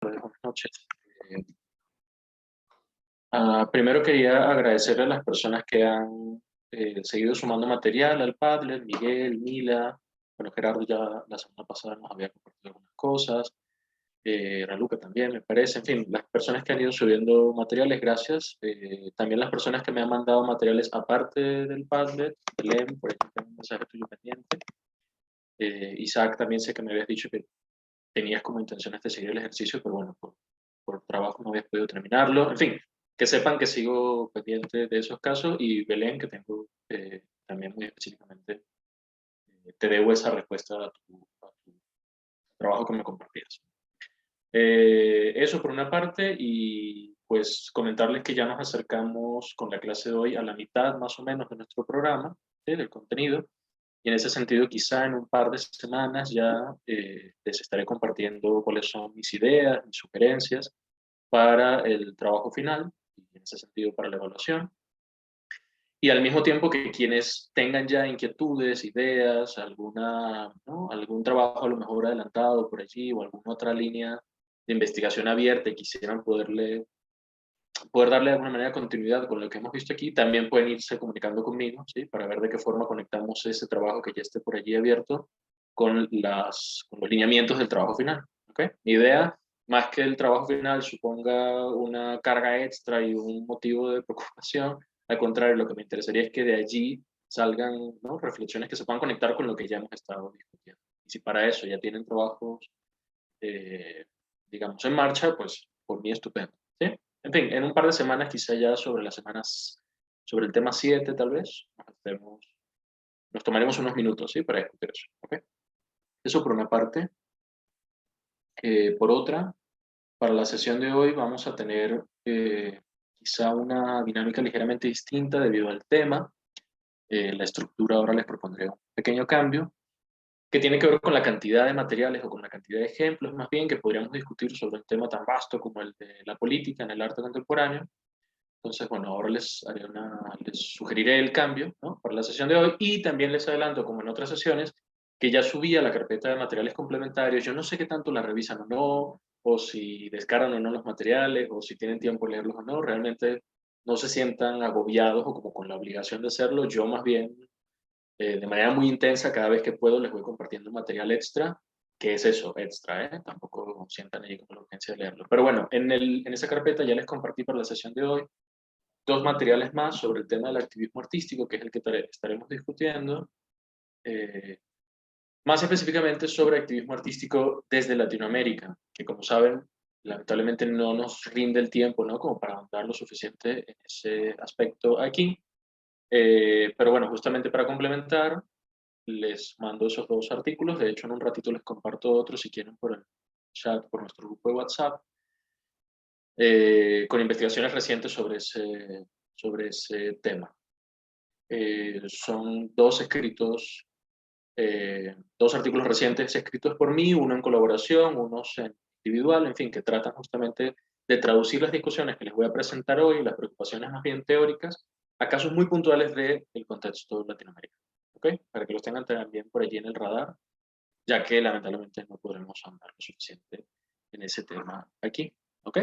Buenas noches. Eh, Primero quería agradecerle a las personas que han seguido sumando material al Padlet, Miguel, Mila, bueno, Gerardo ya la semana pasada nos había compartido algunas cosas, Raluca también me parece, en fin, las personas que han ido subiendo materiales, gracias. También las personas que me han mandado materiales aparte del Padlet, Belén, por ejemplo, tengo un mensaje tuyo pendiente. Isaac, también sé que me habías dicho que tenías como intenciones de seguir el ejercicio, pero bueno, por trabajo no habías podido terminarlo. En fin, que sepan que sigo pendiente de esos casos y Belén, que tengo también muy específicamente, te debo esa respuesta a tu trabajo que me compartías. Eso por una parte y pues comentarles que ya nos acercamos con la clase de hoy a la mitad más o menos de nuestro programa, ¿sí? Del contenido. Y en ese sentido, quizá en un par de semanas ya les estaré compartiendo cuáles son mis ideas, mis sugerencias para el trabajo final, y en ese sentido para la evaluación. Y al mismo tiempo que quienes tengan ya inquietudes, ideas, ¿no? Algún trabajo a lo mejor adelantado por allí o alguna otra línea de investigación abierta y quisieran poder darle de alguna manera continuidad con lo que hemos visto aquí, también pueden irse comunicando conmigo, ¿sí? Para ver de qué forma conectamos ese trabajo que ya esté por allí abierto con los lineamientos del trabajo final. ¿Okay? Mi idea, más que el trabajo final suponga una carga extra y un motivo de preocupación, al contrario, lo que me interesaría es que de allí salgan, ¿no? Reflexiones que se puedan conectar con lo que ya hemos estado discutiendo. Y si para eso ya tienen trabajos, eh, digamos, en marcha, pues por mí estupendo. ¿Sí? En fin, en un par de semanas, quizá ya sobre el tema 7 tal vez, nos tomaremos unos minutos, ¿sí? Para discutir eso. ¿Okay? Eso por una parte. Por otra, para la sesión de hoy vamos a tener quizá una dinámica ligeramente distinta debido al tema. La estructura ahora les propondré un pequeño cambio que tiene que ver con la cantidad de materiales o con la cantidad de ejemplos, más bien, que podríamos discutir sobre un tema tan vasto como el de la política en el arte contemporáneo. Entonces, bueno, ahora les sugeriré el cambio, ¿no? Para la sesión de hoy y también les adelanto, como en otras sesiones, que ya subí a la carpeta de materiales complementarios. Yo no sé qué tanto la revisan o no, o si descargan o no los materiales, o si tienen tiempo de leerlos o no. Realmente no se sientan agobiados o como con la obligación de hacerlo. Yo más bien, de manera muy intensa, cada vez que puedo, les voy compartiendo material extra. ¿Qué es eso? Extra, ¿eh? Tampoco sientan ahí como la urgencia de leerlo. Pero bueno, en esa carpeta ya les compartí para la sesión de hoy dos materiales más sobre el tema del activismo artístico, que es el que estaremos discutiendo, eh, más específicamente sobre activismo artístico desde Latinoamérica, que como saben, lamentablemente no nos rinde el tiempo, ¿no? Como para ahondar lo suficiente en ese aspecto aquí. Pero bueno, justamente para complementar, les mando esos dos artículos. De hecho, en un ratito les comparto otros si quieren por el chat, por nuestro grupo de WhatsApp, con investigaciones recientes sobre ese tema. Son dos artículos recientes escritos por mí, uno en colaboración, unos en individual, en fin, que tratan justamente de traducir las discusiones que les voy a presentar hoy, las preocupaciones más bien teóricas, a casos muy puntuales del contexto latinoamericano. ¿Ok? Para que los tengan también por allí en el radar, ya que lamentablemente no podremos andar lo suficiente en ese tema aquí. ¿Ok?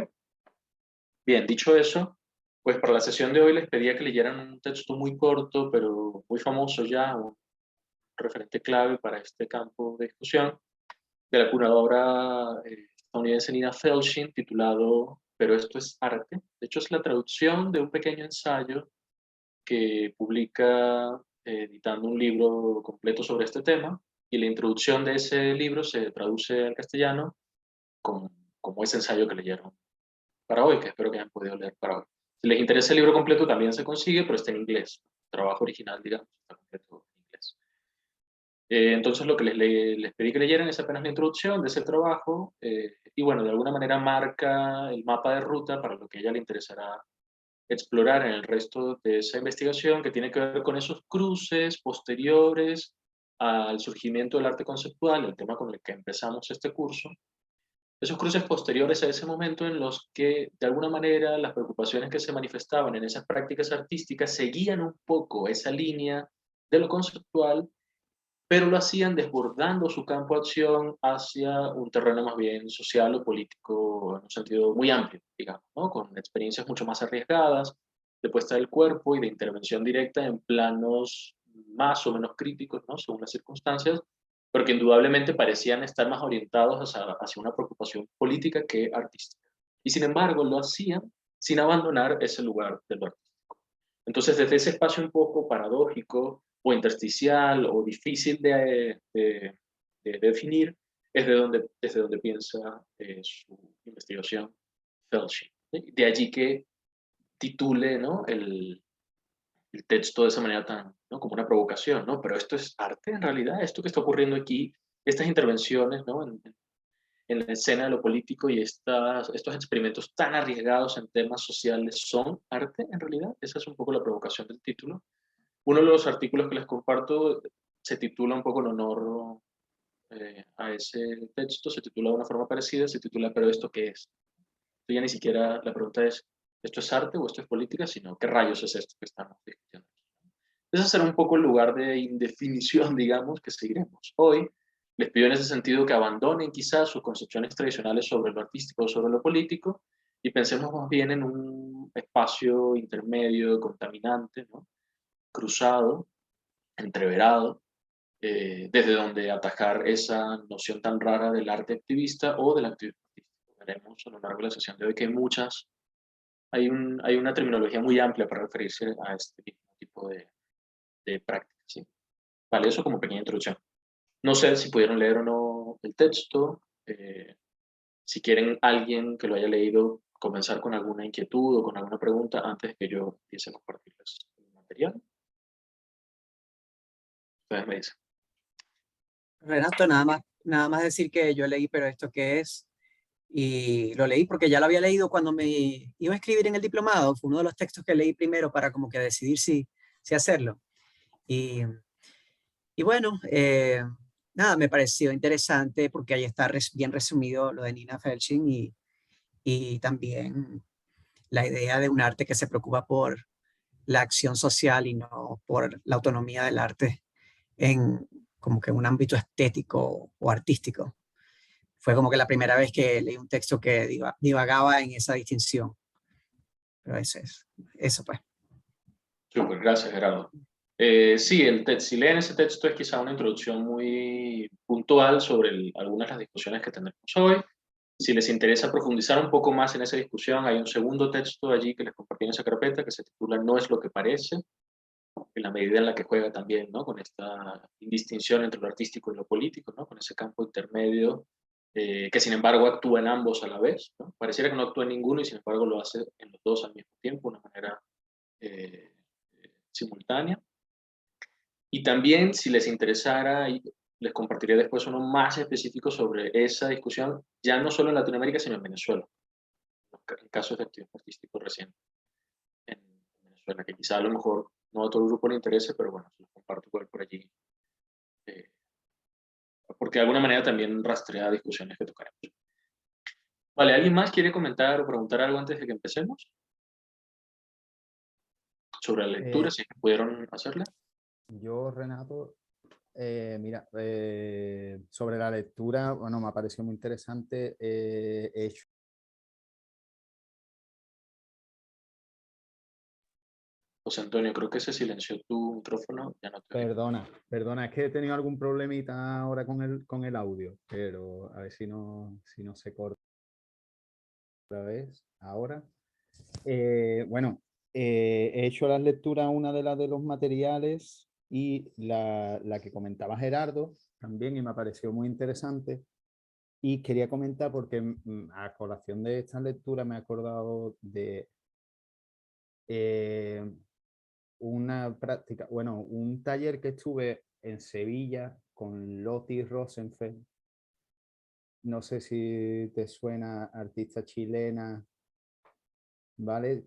Bien, dicho eso, pues para la sesión de hoy les pedía que leyeran un texto muy corto, pero muy famoso ya, un referente clave para este campo de discusión, de la curadora estadounidense Nina Felshin, titulado Pero esto es arte. De hecho, es la traducción de un pequeño ensayo que publica editando un libro completo sobre este tema, y la introducción de ese libro se traduce al castellano como ese ensayo que leyeron para hoy, que espero que hayan podido leer para hoy. Si les interesa el libro completo, también se consigue, pero está en inglés. El trabajo original, digamos, está completo en inglés. Entonces, lo que les pedí que leyeran es apenas la introducción de ese trabajo, y bueno, de alguna manera marca el mapa de ruta para lo que a ella le interesará explorar en el resto de esa investigación, que tiene que ver con esos cruces posteriores al surgimiento del arte conceptual, el tema con el que empezamos este curso, esos cruces posteriores a ese momento en los que, de alguna manera, las preocupaciones que se manifestaban en esas prácticas artísticas seguían un poco esa línea de lo conceptual, pero lo hacían desbordando su campo de acción hacia un terreno más bien social o político en un sentido muy amplio, digamos, ¿no? Con experiencias mucho más arriesgadas de puesta del cuerpo y de intervención directa en planos más o menos críticos, ¿no? Según las circunstancias, pero que indudablemente parecían estar más orientados hacia una preocupación política que artística. Y sin embargo, lo hacían sin abandonar ese lugar de lo artístico. Entonces, desde ese espacio un poco paradójico o intersticial o difícil de definir, es desde donde piensa su investigación Felshing. ¿Sí? De allí que titule, ¿no? El texto de esa manera tan, ¿no? Como una provocación, ¿no? Pero esto es arte en realidad, esto que está ocurriendo aquí, estas intervenciones, ¿no? En la escena de lo político y estos experimentos tan arriesgados en temas sociales son arte en realidad. Esa es un poco la provocación del título. Uno de los artículos que les comparto se titula un poco en honor a ese texto, se titula de una forma parecida, se titula ¿Pero esto qué es? Entonces ya ni siquiera la pregunta es ¿esto es arte o esto es política? Sino ¿qué rayos es esto que estamos discutiendo? Ese será un poco el lugar de indefinición, digamos, que seguiremos. Hoy les pido en ese sentido que abandonen quizás sus concepciones tradicionales sobre lo artístico o sobre lo político y pensemos más bien en un espacio intermedio, contaminante, ¿no? Cruzado, entreverado, desde donde atacar esa noción tan rara del arte activista o del activismo artístico. Veremos a lo largo de la sesión de hoy que hay una terminología muy amplia para referirse a este mismo tipo de prácticas. ¿Sí? Vale, eso como pequeña introducción. No sé si pudieron leer o no el texto. Si quieren alguien que lo haya leído, comenzar con alguna inquietud o con alguna pregunta antes de que yo empiece a compartirles el material. Ustedes me dicen. Renato, nada más decir que yo leí, pero ¿esto qué es? Y lo leí porque ya lo había leído cuando me iba a escribir en el diplomado. Fue uno de los textos que leí primero para como que decidir si hacerlo. Y, y bueno, nada, me pareció interesante porque ahí está bien resumido lo de Nina Felshing y también la idea de un arte que se preocupa por la acción social y no por la autonomía del arte en como que un ámbito estético o artístico. Fue como que la primera vez que leí un texto que divagaba en esa distinción. Pero eso pues. Súper, gracias, Gerardo. Sí, si leen ese texto es quizá una introducción muy puntual sobre algunas de las discusiones que tendremos hoy. Si les interesa profundizar un poco más en esa discusión, hay un segundo texto allí que les compartí en esa carpeta que se titula No es lo que parece, en la medida en la que juega también, ¿no? Con esta indistinción entre lo artístico y lo político, ¿no? Con ese campo intermedio que sin embargo actúa en ambos a la vez, ¿no? Pareciera que no actúa en ninguno y sin embargo lo hace en los dos al mismo tiempo, de una manera eh, simultánea. Y también, si les interesara, les compartiré después uno más específico sobre esa discusión, ya no solo en Latinoamérica, sino en Venezuela, en casos de activismo artístico reciente en Venezuela, que quizá a lo mejor no a todo el grupo le interese, pero bueno, se los comparto por allí, eh, porque de alguna manera también rastrea discusiones que tocaremos. Vale, ¿alguien más quiere comentar o preguntar algo antes de que empecemos? Sobre la lectura, Eh, si es que pudieron hacerla. yo, Renato, mira, sobre la lectura, bueno, me ha parecido muy interesante. He hecho José Antonio, creo que se silenció tu micrófono, ya no te oigo. Perdona, es que he tenido algún problemita ahora con el audio, pero a ver si no se corta otra vez. Ahora. Bueno, he hecho las lecturas, una de las de los materiales y la que comentaba Gerardo también, y me pareció muy interesante. Y quería comentar porque a colación de esta lectura me he acordado de eh, una práctica, bueno, un taller que estuve en Sevilla con Loti Rosenfeld. No sé si te suena, artista chilena, ¿vale?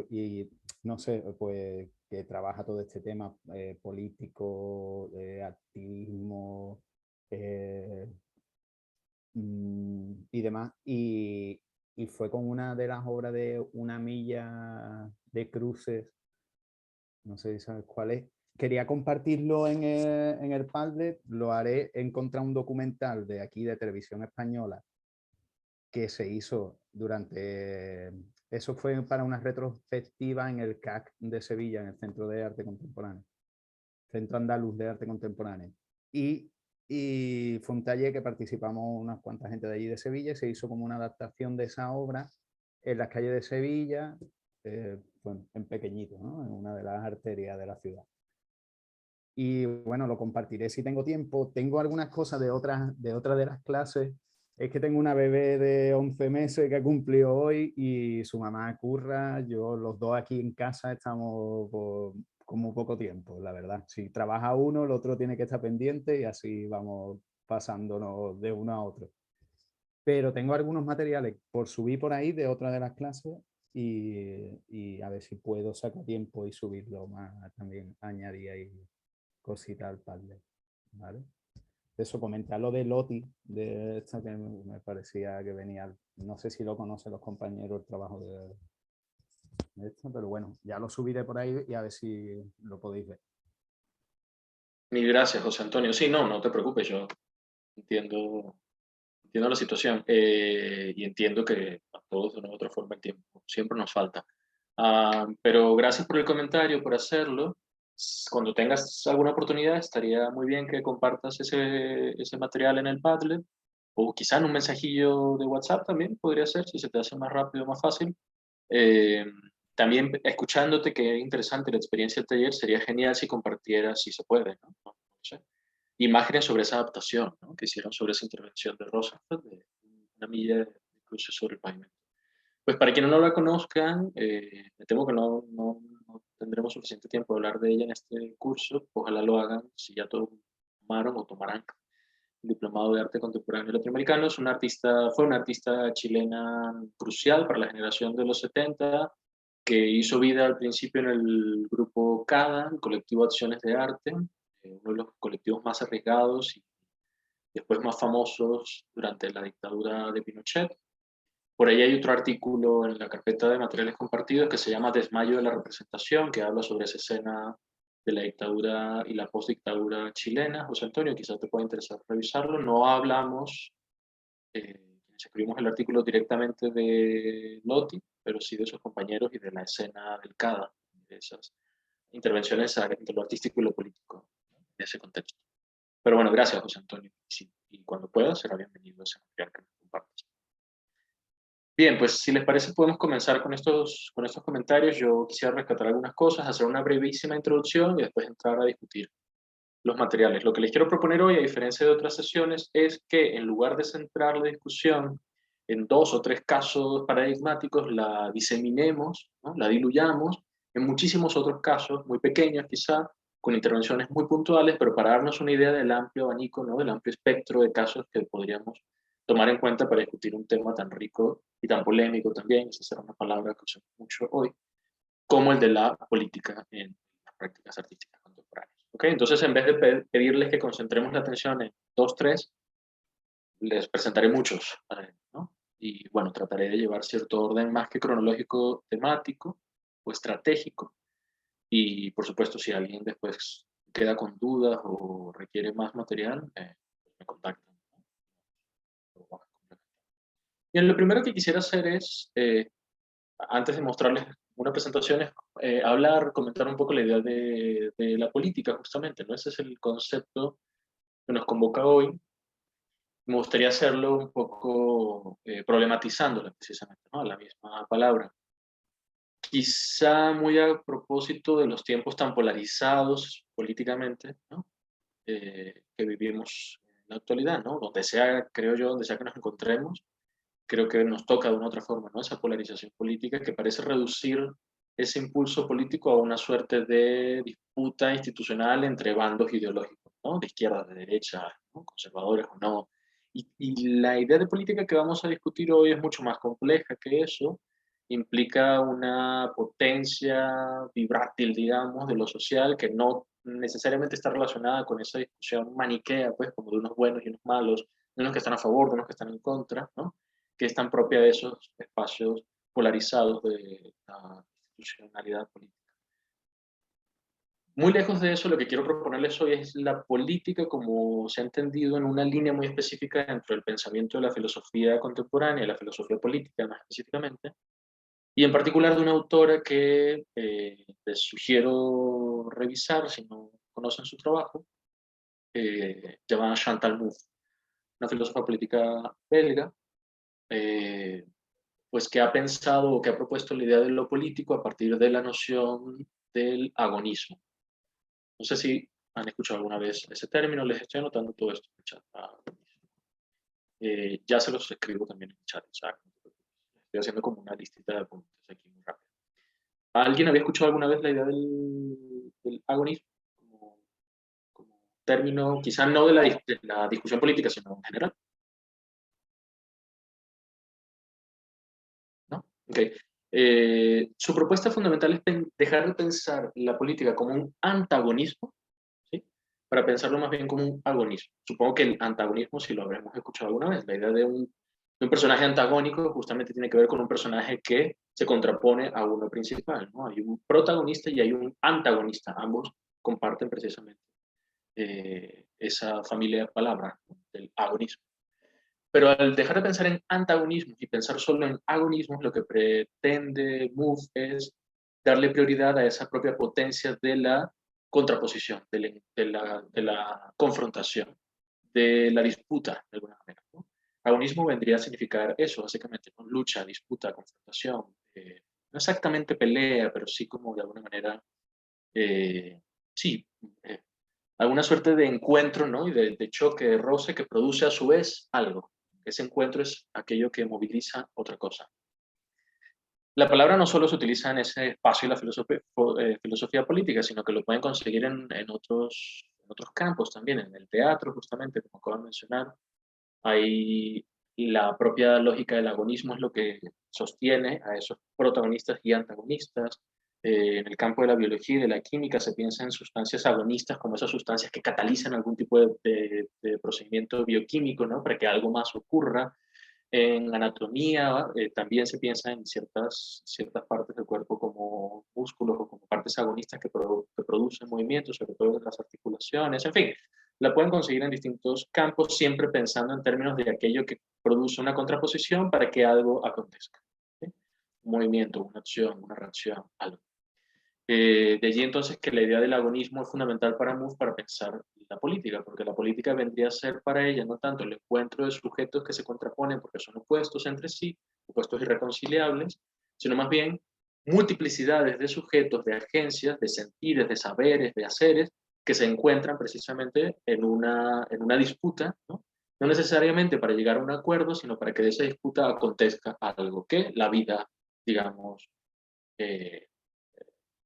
Y no sé, pues que trabaja todo este tema político, de activismo eh, y demás. Y fue con una de las obras de Una milla de cruces, no sé si sabes cuál es. quería compartirlo en el Padlet, lo haré. He encontrado un documental de aquí, de Televisión Española, que se hizo durante... Eso fue para una retrospectiva en el CAC de Sevilla, en el Centro de Arte Contemporáneo, Centro Andaluz de Arte Contemporáneo. Y fue un taller que participamos unas cuantas gente de allí de Sevilla y se hizo como una adaptación de esa obra en las calles de Sevilla, bueno, en pequeñito, ¿no? En una de las arterias de la ciudad. Y bueno, lo compartiré si tengo tiempo. Tengo algunas cosas de otras de las clases. Es que tengo una bebé de 11 meses que cumplió hoy y su mamá curra. Yo, los dos aquí en casa estamos por como poco tiempo, la verdad. Si trabaja uno, el otro tiene que estar pendiente y así vamos pasándonos de uno a otro. Pero tengo algunos materiales por subir por ahí de otra de las clases y a ver si puedo sacar tiempo y subirlo más también, añadir ahí cosita al Padlet, ¿vale? Eso, comentar lo de Loti, de esta que me parecía que venía, no sé si lo conocen los compañeros, el trabajo de esto, pero bueno, ya lo subiré por ahí y a ver si lo podéis ver. Mil gracias, José Antonio. Sí, no te preocupes, yo entiendo la situación y entiendo que a todos de una u otra forma el tiempo siempre nos falta. Pero gracias por el comentario, por hacerlo. Cuando tengas alguna oportunidad, estaría muy bien que compartas ese material en el Padlet o quizá en un mensajillo de WhatsApp también podría ser, si se te hace más rápido, más fácil. Eh, También escuchándote, que es interesante la experiencia del taller, sería genial si compartieras, si se puede, ¿no? No sé, imágenes sobre esa adaptación, ¿no? Que hicieron sobre esa intervención de Rosenfeld, de una milla de cruce sobre el pavimento. Pues para quienes no la conozcan, me temo que no tendremos suficiente tiempo de hablar de ella en este curso. Ojalá lo hagan si ya tomaron o tomarán el Diplomado de Arte Contemporáneo Latinoamericano. Fue una artista chilena crucial para la generación de los 70, que hizo vida al principio en el grupo CADA, el Colectivo Acciones de Arte, uno de los colectivos más arriesgados y después más famosos durante la dictadura de Pinochet. Por ahí hay otro artículo en la carpeta de materiales compartidos que se llama Desmayo de la representación, que habla sobre esa escena de la dictadura y la postdictadura chilena. José Antonio, quizás te pueda interesar revisarlo. No hablamos, quienes escribimos el artículo, directamente de Loti, pero sí de sus compañeros y de la escena del CADA, de esas intervenciones entre lo artístico y lo político, de ese contexto. Pero bueno, gracias, José Antonio. Sí, y cuando pueda, será bienvenido ese material que nos compartas. Bien, pues si les parece podemos comenzar con estos comentarios. Yo quisiera rescatar algunas cosas, hacer una brevísima introducción y después entrar a discutir los materiales. Lo que les quiero proponer hoy, a diferencia de otras sesiones, es que en lugar de centrar la discusión en 2 o 3 casos paradigmáticos, la diseminemos, ¿no? La diluyamos en muchísimos otros casos, muy pequeños quizá, con intervenciones muy puntuales, pero para darnos una idea del amplio abanico, ¿no? Del amplio espectro de casos que podríamos tomar en cuenta para discutir un tema tan rico y tan polémico también, esa será una palabra que usamos mucho hoy, como el de la política en las prácticas artísticas contemporáneas. ¿Okay? Entonces, en vez de pedirles que concentremos la atención en 2, 3, les presentaré muchos, ¿no? Y bueno, trataré de llevar cierto orden más que cronológico, temático o estratégico. Y por supuesto, si alguien después queda con dudas o requiere más material, me contactan. Bien, lo primero que quisiera hacer es, antes de mostrarles una presentación, es comentar un poco la idea de la política, justamente, ¿no? Ese es el concepto que nos convoca hoy. Me gustaría hacerlo un poco problematizándola, precisamente, ¿no? La misma palabra. Quizá muy a propósito de los tiempos tan polarizados políticamente, ¿no? Que vivimos en la actualidad, ¿no? Donde sea, creo yo, donde sea que nos encontremos, creo que nos toca de una otra forma, ¿no? Esa polarización política que parece reducir ese impulso político a una suerte de disputa institucional entre bandos ideológicos, ¿no? De izquierda, de derecha, ¿no? Conservadores o no. Y la idea de política que vamos a discutir hoy es mucho más compleja que eso. Implica una potencia vibrátil, digamos, de lo social que no necesariamente está relacionada con esa discusión maniquea, pues, como de unos buenos y unos malos, de unos que están a favor, de unos que están en contra, ¿no? Que es tan propia de esos espacios polarizados de la institucionalidad política. Muy lejos de eso, lo que quiero proponerles hoy es la política como se ha entendido en una línea muy específica dentro del pensamiento de la filosofía contemporánea, la filosofía política más específicamente, y en particular de una autora que les sugiero revisar si no conocen su trabajo, llamada Chantal Mouffe, una filósofa política belga, eh, pues que ha pensado o que ha propuesto la idea de lo político a partir de la noción del agonismo. No sé si han escuchado alguna vez ese término, les estoy anotando todo esto en el chat. Ya se los escribo también en el chat, o sea, estoy haciendo como una listita de apuntes aquí muy rápido. ¿Alguien había escuchado alguna vez la idea del agonismo como, como término, quizá no de la discusión política, sino en general? ¿No? Ok. Su propuesta fundamental es dejar de pensar la política como un antagonismo, ¿sí? Para pensarlo más bien como un agonismo. Supongo que el antagonismo, si lo habremos escuchado alguna vez, la idea de un personaje antagónico justamente tiene que ver con un personaje que se contrapone a uno principal, ¿no? Hay un protagonista y hay un antagonista, ambos comparten precisamente esa familia de palabras, ¿no? Del agonismo. Pero al dejar de pensar en antagonismos y pensar solo en agonismos, lo que pretende Mouffe es darle prioridad a esa propia potencia de la contraposición, de la confrontación, de la disputa, de alguna manera, ¿no? Agonismo vendría a significar eso, básicamente, ¿no? Lucha, disputa, confrontación, no exactamente pelea, pero sí como de alguna manera, sí, eh, alguna suerte de encuentro, ¿no? Y de choque, de roce que produce a su vez algo. Ese encuentro es aquello que moviliza otra cosa. La palabra no solo se utiliza en ese espacio de la filosofía política, sino que lo pueden conseguir en otros campos también, en el teatro, justamente, como acabo de mencionar. Hay la propia lógica del agonismo es lo que sostiene a esos protagonistas y antagonistas. En el campo de la biología y de la química se piensa en sustancias agonistas como esas sustancias que catalizan algún tipo de procedimiento bioquímico, ¿no? Para que algo más ocurra. En anatomía también se piensa en ciertas partes del cuerpo como músculos o como partes agonistas que producen movimientos, sobre todo en las articulaciones, en fin, la pueden conseguir en distintos campos, siempre pensando en términos de aquello que produce una contraposición para que algo acontezca. ¿Sí? Un movimiento, una acción, una reacción, algo. De allí entonces que la idea del agonismo es fundamental para Mouffe para pensar la política, porque la política vendría a ser para ella no tanto el encuentro de sujetos que se contraponen porque son opuestos entre sí, opuestos irreconciliables, sino más bien multiplicidades de sujetos, de agencias, de sentires, de saberes, de haceres, que se encuentran precisamente en una disputa, ¿no? No necesariamente para llegar a un acuerdo, sino para que de esa disputa acontezca algo que la vida, digamos, eh,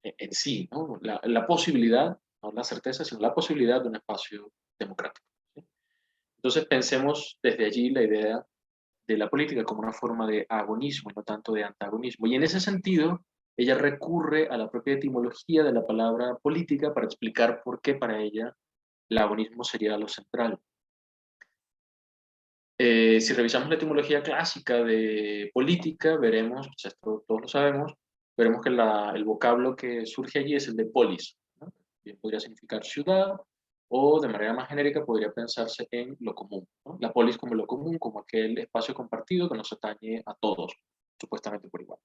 en sí, ¿no? La posibilidad, no la certeza, sino la posibilidad de un espacio democrático. ¿Sí? Entonces pensemos desde allí la idea de la política como una forma de agonismo y no tanto de antagonismo. Y en ese sentido, ella recurre a la propia etimología de la palabra política para explicar por qué para ella el agonismo sería lo central. Si revisamos la etimología clásica de política, veremos, pues esto todos lo sabemos, veremos que el vocablo que surge allí es el de polis, ¿no? Bien podría significar ciudad, o de manera más genérica podría pensarse en lo común, ¿no? La polis como lo común, como aquel espacio compartido que nos atañe a todos, supuestamente por igual.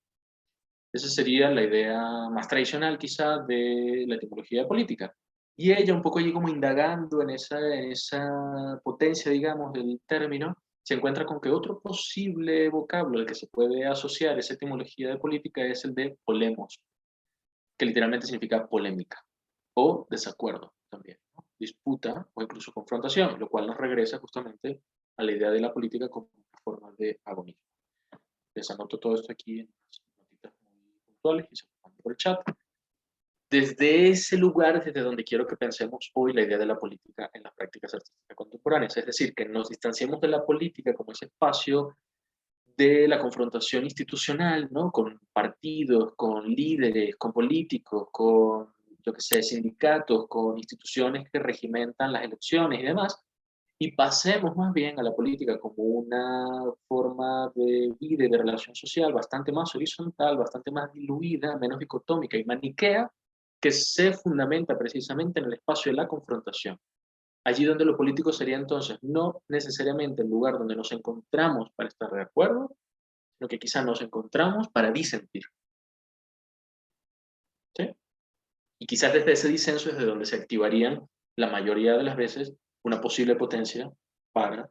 Esa sería la idea más tradicional quizá de la etimología política. Y ella, un poco allí como indagando en esa potencia, digamos, del término, se encuentra con que otro posible vocablo al que se puede asociar esa etimología de política es el de polemos, que literalmente significa polémica o desacuerdo también, ¿no? Disputa o incluso confrontación, lo cual nos regresa justamente a la idea de la política como una forma de agonismo. Les anoto todo esto aquí en unas notitas muy puntuales y se lo mando por el chat. Desde ese lugar, desde donde quiero que pensemos hoy la idea de la política en las prácticas artísticas contemporáneas, es decir, que nos distanciemos de la política como ese espacio de la confrontación institucional, ¿no? Con partidos, con líderes, con políticos, con, yo qué sé, sindicatos, con instituciones que regimentan las elecciones y demás, y pasemos más bien a la política como una forma de vida y de relación social bastante más horizontal, bastante más diluida, menos dicotómica y maniquea, que se fundamenta precisamente en el espacio de la confrontación. Allí donde lo político sería entonces no necesariamente el lugar donde nos encontramos para estar de acuerdo, sino que quizá nos encontramos para disentir. ¿Sí? Y quizás desde ese disenso es de donde se activarían la mayoría de las veces una posible potencia para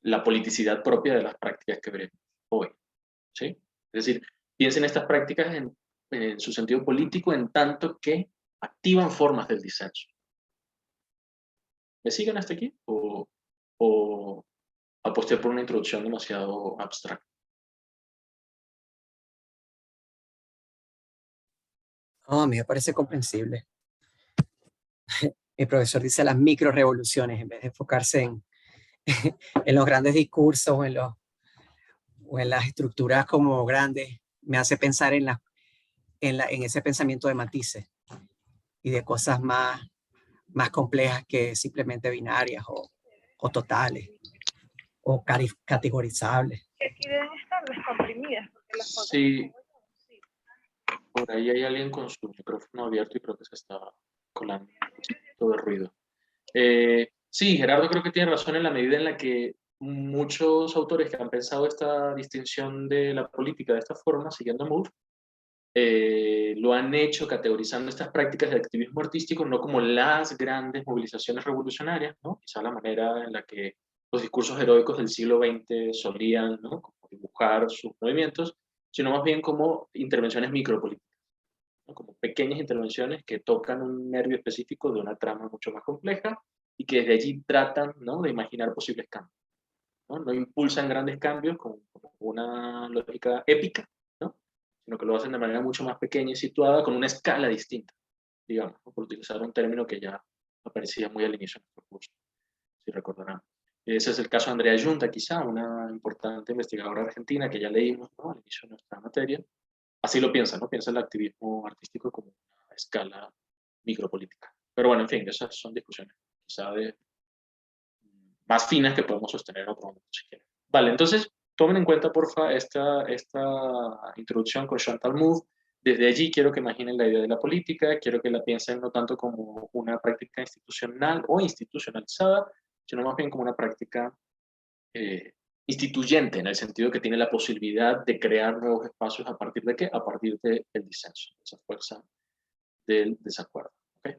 la politicidad propia de las prácticas que veremos hoy. ¿Sí? Es decir, piensen estas prácticas en su sentido político en tanto que activan formas del disenso. ¿Me siguen hasta aquí? ¿O aposté por una introducción demasiado abstracta? No, a mí me parece comprensible. Mi profesor dice las micro revoluciones en vez de enfocarse en los grandes discursos o en las estructuras como grandes. Me hace pensar en ese pensamiento de matices y de cosas más complejas que simplemente binarias o totales o categorizables. Que aquí deben estar descomprimidas, porque las fotos Sí, como yo, sí. por ahí hay alguien con su micrófono abierto y creo que se está colando un poquito de ruido. Sí, Gerardo creo que tiene razón en la medida en la que muchos autores que han pensado esta distinción de la política de esta forma, siguiendo a Moore, lo han hecho categorizando estas prácticas de activismo artístico no como las grandes movilizaciones revolucionarias, ¿no? Quizá la manera en la que los discursos heroicos del siglo XX solían, ¿no?, como dibujar sus movimientos, sino más bien como intervenciones micropolíticas, ¿no?, como pequeñas intervenciones que tocan un nervio específico de una trama mucho más compleja y que desde allí tratan, ¿no?, de imaginar posibles cambios, ¿no? No impulsan grandes cambios con una lógica épica, ¿no?, sino que lo hacen de manera mucho más pequeña y situada con una escala distinta, digamos, ¿no?, por utilizar un término que ya aparecía muy al inicio de nuestro curso, si recordarán. Ese es el caso de Andrea Yunta, quizá, una importante investigadora argentina que ya leímos, ¿no?, al inicio de nuestra materia. Así lo piensa, ¿no? Piensa el activismo artístico como una escala micropolítica. Pero bueno, en fin, esas son discusiones quizá más finas que podemos sostener en otro momento, si quieren. Vale, entonces, tomen en cuenta, porfa, esta introducción con Chantal Mouffe. Desde allí quiero que imaginen la idea de la política, quiero que la piensen no tanto como una práctica institucional o institucionalizada, sino más bien como una práctica instituyente, en el sentido que tiene la posibilidad de crear nuevos espacios a partir de qué? A partir del disenso, esa fuerza del desacuerdo. ¿Okay?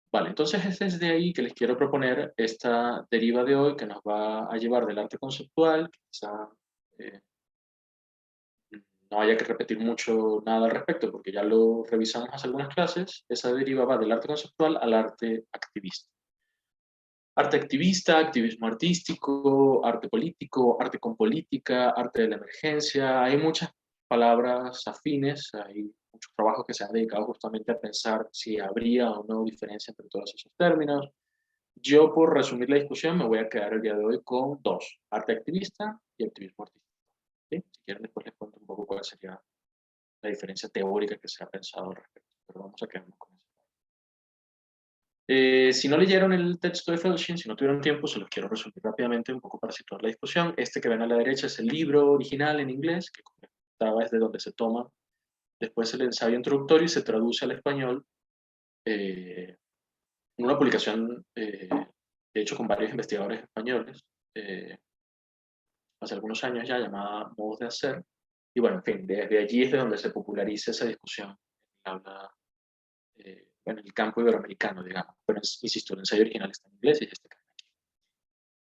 Vale, entonces es desde ahí que les quiero proponer esta deriva de hoy que nos va a llevar del arte conceptual, que quizá no haya que repetir mucho nada al respecto, porque ya lo revisamos hace algunas clases. Esa deriva va del arte conceptual al arte activista. Arte activista, activismo artístico, arte político, arte con política, arte de la emergencia. Hay muchas palabras afines, hay muchos trabajos que se han dedicado justamente a pensar si habría o no diferencia entre todos esos términos. Yo, por resumir la discusión, me voy a quedar el día de hoy con dos: arte activista y activismo artístico. ¿Sí? Si quieren, después les cuento un poco cuál sería la diferencia teórica que se ha pensado al respecto, pero vamos a quedarnos con eso. Si no leyeron el texto de Felshin, si no tuvieron tiempo, se los quiero resumir rápidamente un poco para situar la discusión. Este que ven a la derecha es el libro original en inglés, que como comentaba es de donde se toma después el ensayo introductorio y se traduce al español en una publicación, de hecho, con varios investigadores españoles, hace algunos años ya, llamada Modos de Hacer. Y bueno, en fin, desde allí es de donde se populariza esa discusión en en el campo iberoamericano, digamos. Pero insisto, el ensayo original está en inglés y este acá.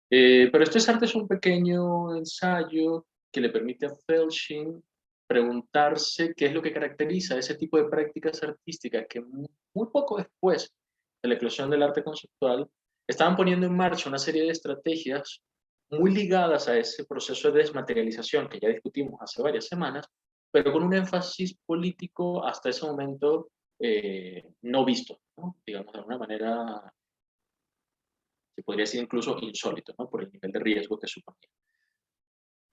Pero este arte es un pequeño ensayo que le permite a Felshin preguntarse qué es lo que caracteriza ese tipo de prácticas artísticas que muy poco después de la eclosión del arte conceptual estaban poniendo en marcha una serie de estrategias muy ligadas a ese proceso de desmaterialización que ya discutimos hace varias semanas, pero con un énfasis político hasta ese momento no visto, ¿no? Digamos, de alguna manera se podría decir incluso insólito, ¿no?, por el nivel de riesgo que suponía.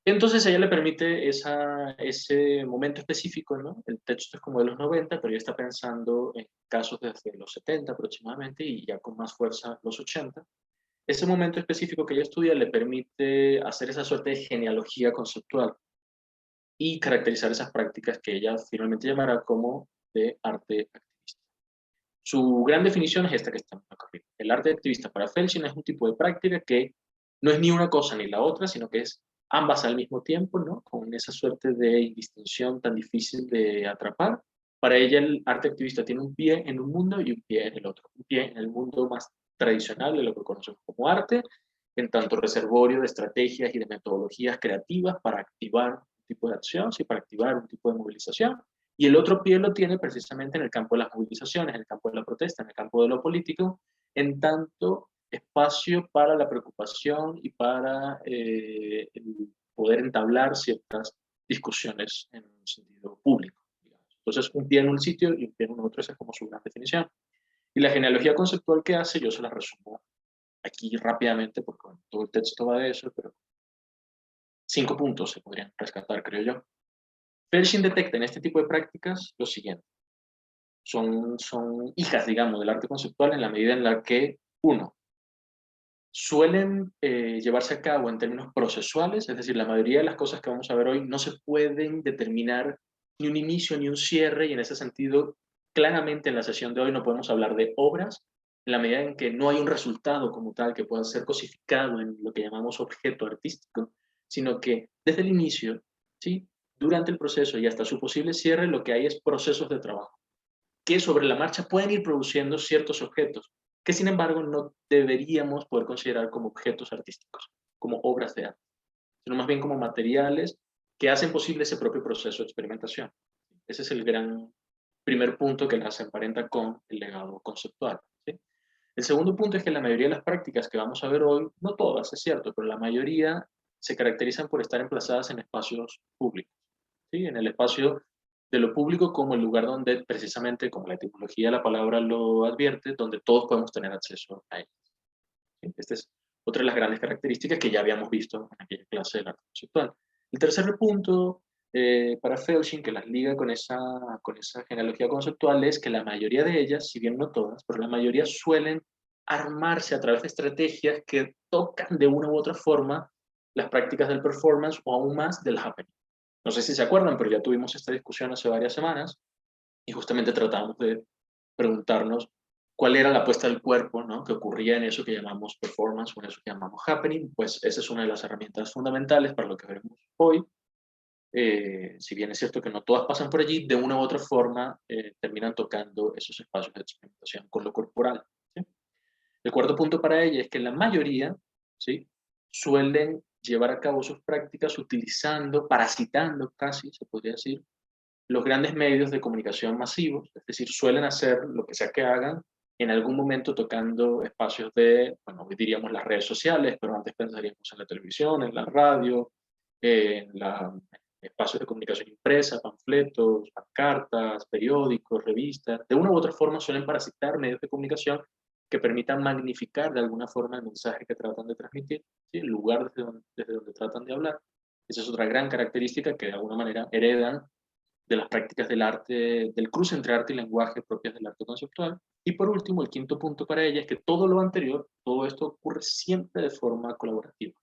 Entonces ella le permite ese momento específico, ¿no? El texto es como de los 90, pero ella está pensando en casos desde los 70 aproximadamente y ya con más fuerza los 80. Ese momento específico que ella estudia le permite hacer esa suerte de genealogía conceptual y caracterizar esas prácticas que ella finalmente llamará como de arte activista. Su gran definición es esta que estamos acá arriba. El arte activista para Felshin es un tipo de práctica que no es ni una cosa ni la otra, sino que es ambas al mismo tiempo, ¿no? Con esa suerte de indistinción tan difícil de atrapar. Para ella el arte activista tiene un pie en un mundo y un pie en el otro. Un pie en el mundo más tradicional de lo que conocemos como arte, en tanto reservorio de estrategias y de metodologías creativas para activar un tipo de acción, sí, para activar un tipo de movilización. Y el otro pie lo tiene precisamente en el campo de las movilizaciones, en el campo de la protesta, en el campo de lo político, en tanto espacio para la preocupación y para el poder entablar ciertas discusiones en un sentido público. Digamos. Entonces, un pie en un sitio y un pie en un otro, esa es como su gran definición. Y la genealogía conceptual que hace, yo se la resumo aquí rápidamente, porque bueno, todo el texto va de eso, pero 5 puntos se podrían rescatar, creo yo. Felshin detecta en este tipo de prácticas lo siguiente. Son hijas, digamos, del arte conceptual en la medida en la que, uno, suelen llevarse a cabo en términos procesuales, es decir, la mayoría de las cosas que vamos a ver hoy no se pueden determinar ni un inicio ni un cierre, y en ese sentido, claramente en la sesión de hoy no podemos hablar de obras, en la medida en que no hay un resultado como tal que pueda ser cosificado en lo que llamamos objeto artístico, sino que desde el inicio, ¿sí?, durante el proceso y hasta su posible cierre, lo que hay es procesos de trabajo, que sobre la marcha pueden ir produciendo ciertos objetos, que sin embargo no deberíamos poder considerar como objetos artísticos, como obras de arte, sino más bien como materiales que hacen posible ese propio proceso de experimentación. Ese es el gran primer punto que las emparenta con el legado conceptual, ¿sí? El segundo punto es que la mayoría de las prácticas que vamos a ver hoy, no todas, es cierto, pero la mayoría se caracterizan por estar emplazadas en espacios públicos, ¿sí? En el espacio de lo público como el lugar donde precisamente, como la etimología de la palabra lo advierte, donde todos podemos tener acceso a ellas, ¿sí? Esta es otra de las grandes características que ya habíamos visto en aquella clase del arte conceptual. El tercer punto para Felshin, que las liga con esa genealogía conceptual, es que la mayoría de ellas, si bien no todas, pero la mayoría suelen armarse a través de estrategias que tocan de una u otra forma las prácticas del performance o aún más del happening. No sé si se acuerdan, pero ya tuvimos esta discusión hace varias semanas y justamente tratábamos de preguntarnos cuál era la puesta del cuerpo, ¿no?, que ocurría en eso que llamamos performance o en eso que llamamos happening. Pues esa es una de las herramientas fundamentales para lo que veremos hoy. Si bien es cierto que no todas pasan por allí, de una u otra forma terminan tocando esos espacios de experimentación con lo corporal, ¿sí? El cuarto punto para ella es que la mayoría, ¿sí?, suelen llevar a cabo sus prácticas utilizando, parasitando casi, se podría decir, los grandes medios de comunicación masivos, es decir, suelen hacer lo que sea que hagan, en algún momento tocando espacios de, bueno, hoy diríamos las redes sociales, pero antes pensaríamos en la televisión, en la radio, en espacios de comunicación impresa, panfletos, pancartas, periódicos, revistas. De una u otra forma suelen parasitar medios de comunicación que permitan magnificar de alguna forma el mensaje que tratan de transmitir, ¿sí?, el lugar desde donde tratan de hablar. Esa es otra gran característica que de alguna manera heredan de las prácticas del arte, del cruce entre arte y lenguaje propias del arte conceptual. Y por último, el quinto punto para ella es que todo lo anterior, todo esto ocurre siempre de forma colaborativa.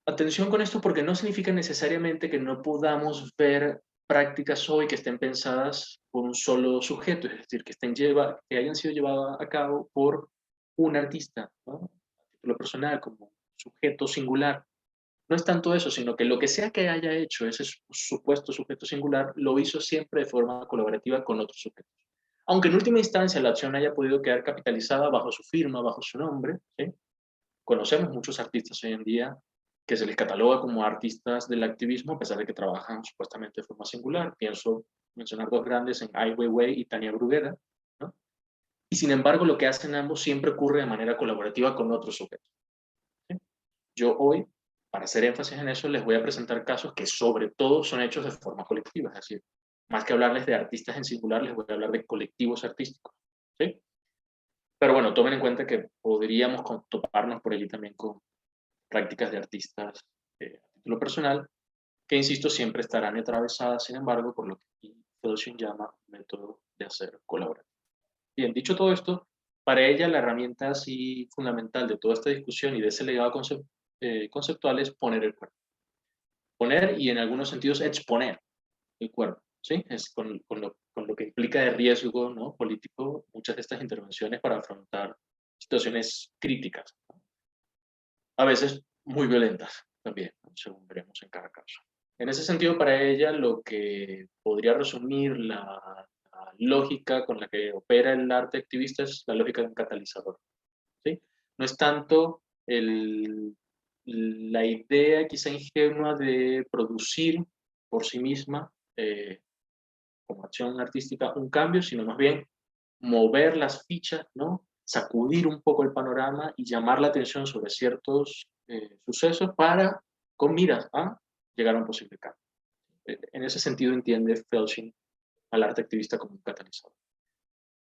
Atención con esto, porque no significa necesariamente que no podamos ver prácticas hoy que estén pensadas por un solo sujeto, es decir, que hayan sido llevadas a cabo por un artista, ¿no?, a título personal, como sujeto singular. No es tanto eso, sino que lo que sea que haya hecho ese supuesto sujeto singular, lo hizo siempre de forma colaborativa con otros sujetos. Aunque en última instancia la acción haya podido quedar capitalizada bajo su firma, bajo su nombre, ¿sí? Conocemos muchos artistas hoy en día que se les cataloga como artistas del activismo, a pesar de que trabajan supuestamente de forma singular. Pienso mencionar dos grandes en Ai Weiwei y Tania Bruguera, ¿no? Y sin embargo, lo que hacen ambos siempre ocurre de manera colaborativa con otros sujetos, ¿sí? Yo hoy, para hacer énfasis en eso, les voy a presentar casos que sobre todo son hechos de forma colectiva, es decir, más que hablarles de artistas en singular, les voy a hablar de colectivos artísticos, ¿sí? Pero bueno, tomen en cuenta que podríamos toparnos por allí también con prácticas de artistas a título personal, que insisto, siempre estarán atravesadas, sin embargo, por lo que Felshin llama método de hacer colaborativo. Bien, dicho todo esto, para ella la herramienta así fundamental de toda esta discusión y de ese legado conceptual es poner el cuerpo. Poner y en algunos sentidos exponer el cuerpo, ¿sí? Es con con lo que implica de riesgo, ¿no?, político muchas de estas intervenciones para afrontar situaciones críticas, ¿no? A veces muy violentas también, ¿no?, según veremos en cada caso. En ese sentido, para ella, lo que podría resumir la lógica con la que opera el arte activista es la lógica de un catalizador, ¿sí? No es tanto la idea quizá ingenua de producir por sí misma, como acción artística, un cambio, sino más bien mover las fichas, ¿no?, sacudir un poco el panorama y llamar la atención sobre ciertos sucesos para, con miras a llegar a un posible cambio. En ese sentido entiende Felshing al arte activista como un catalizador.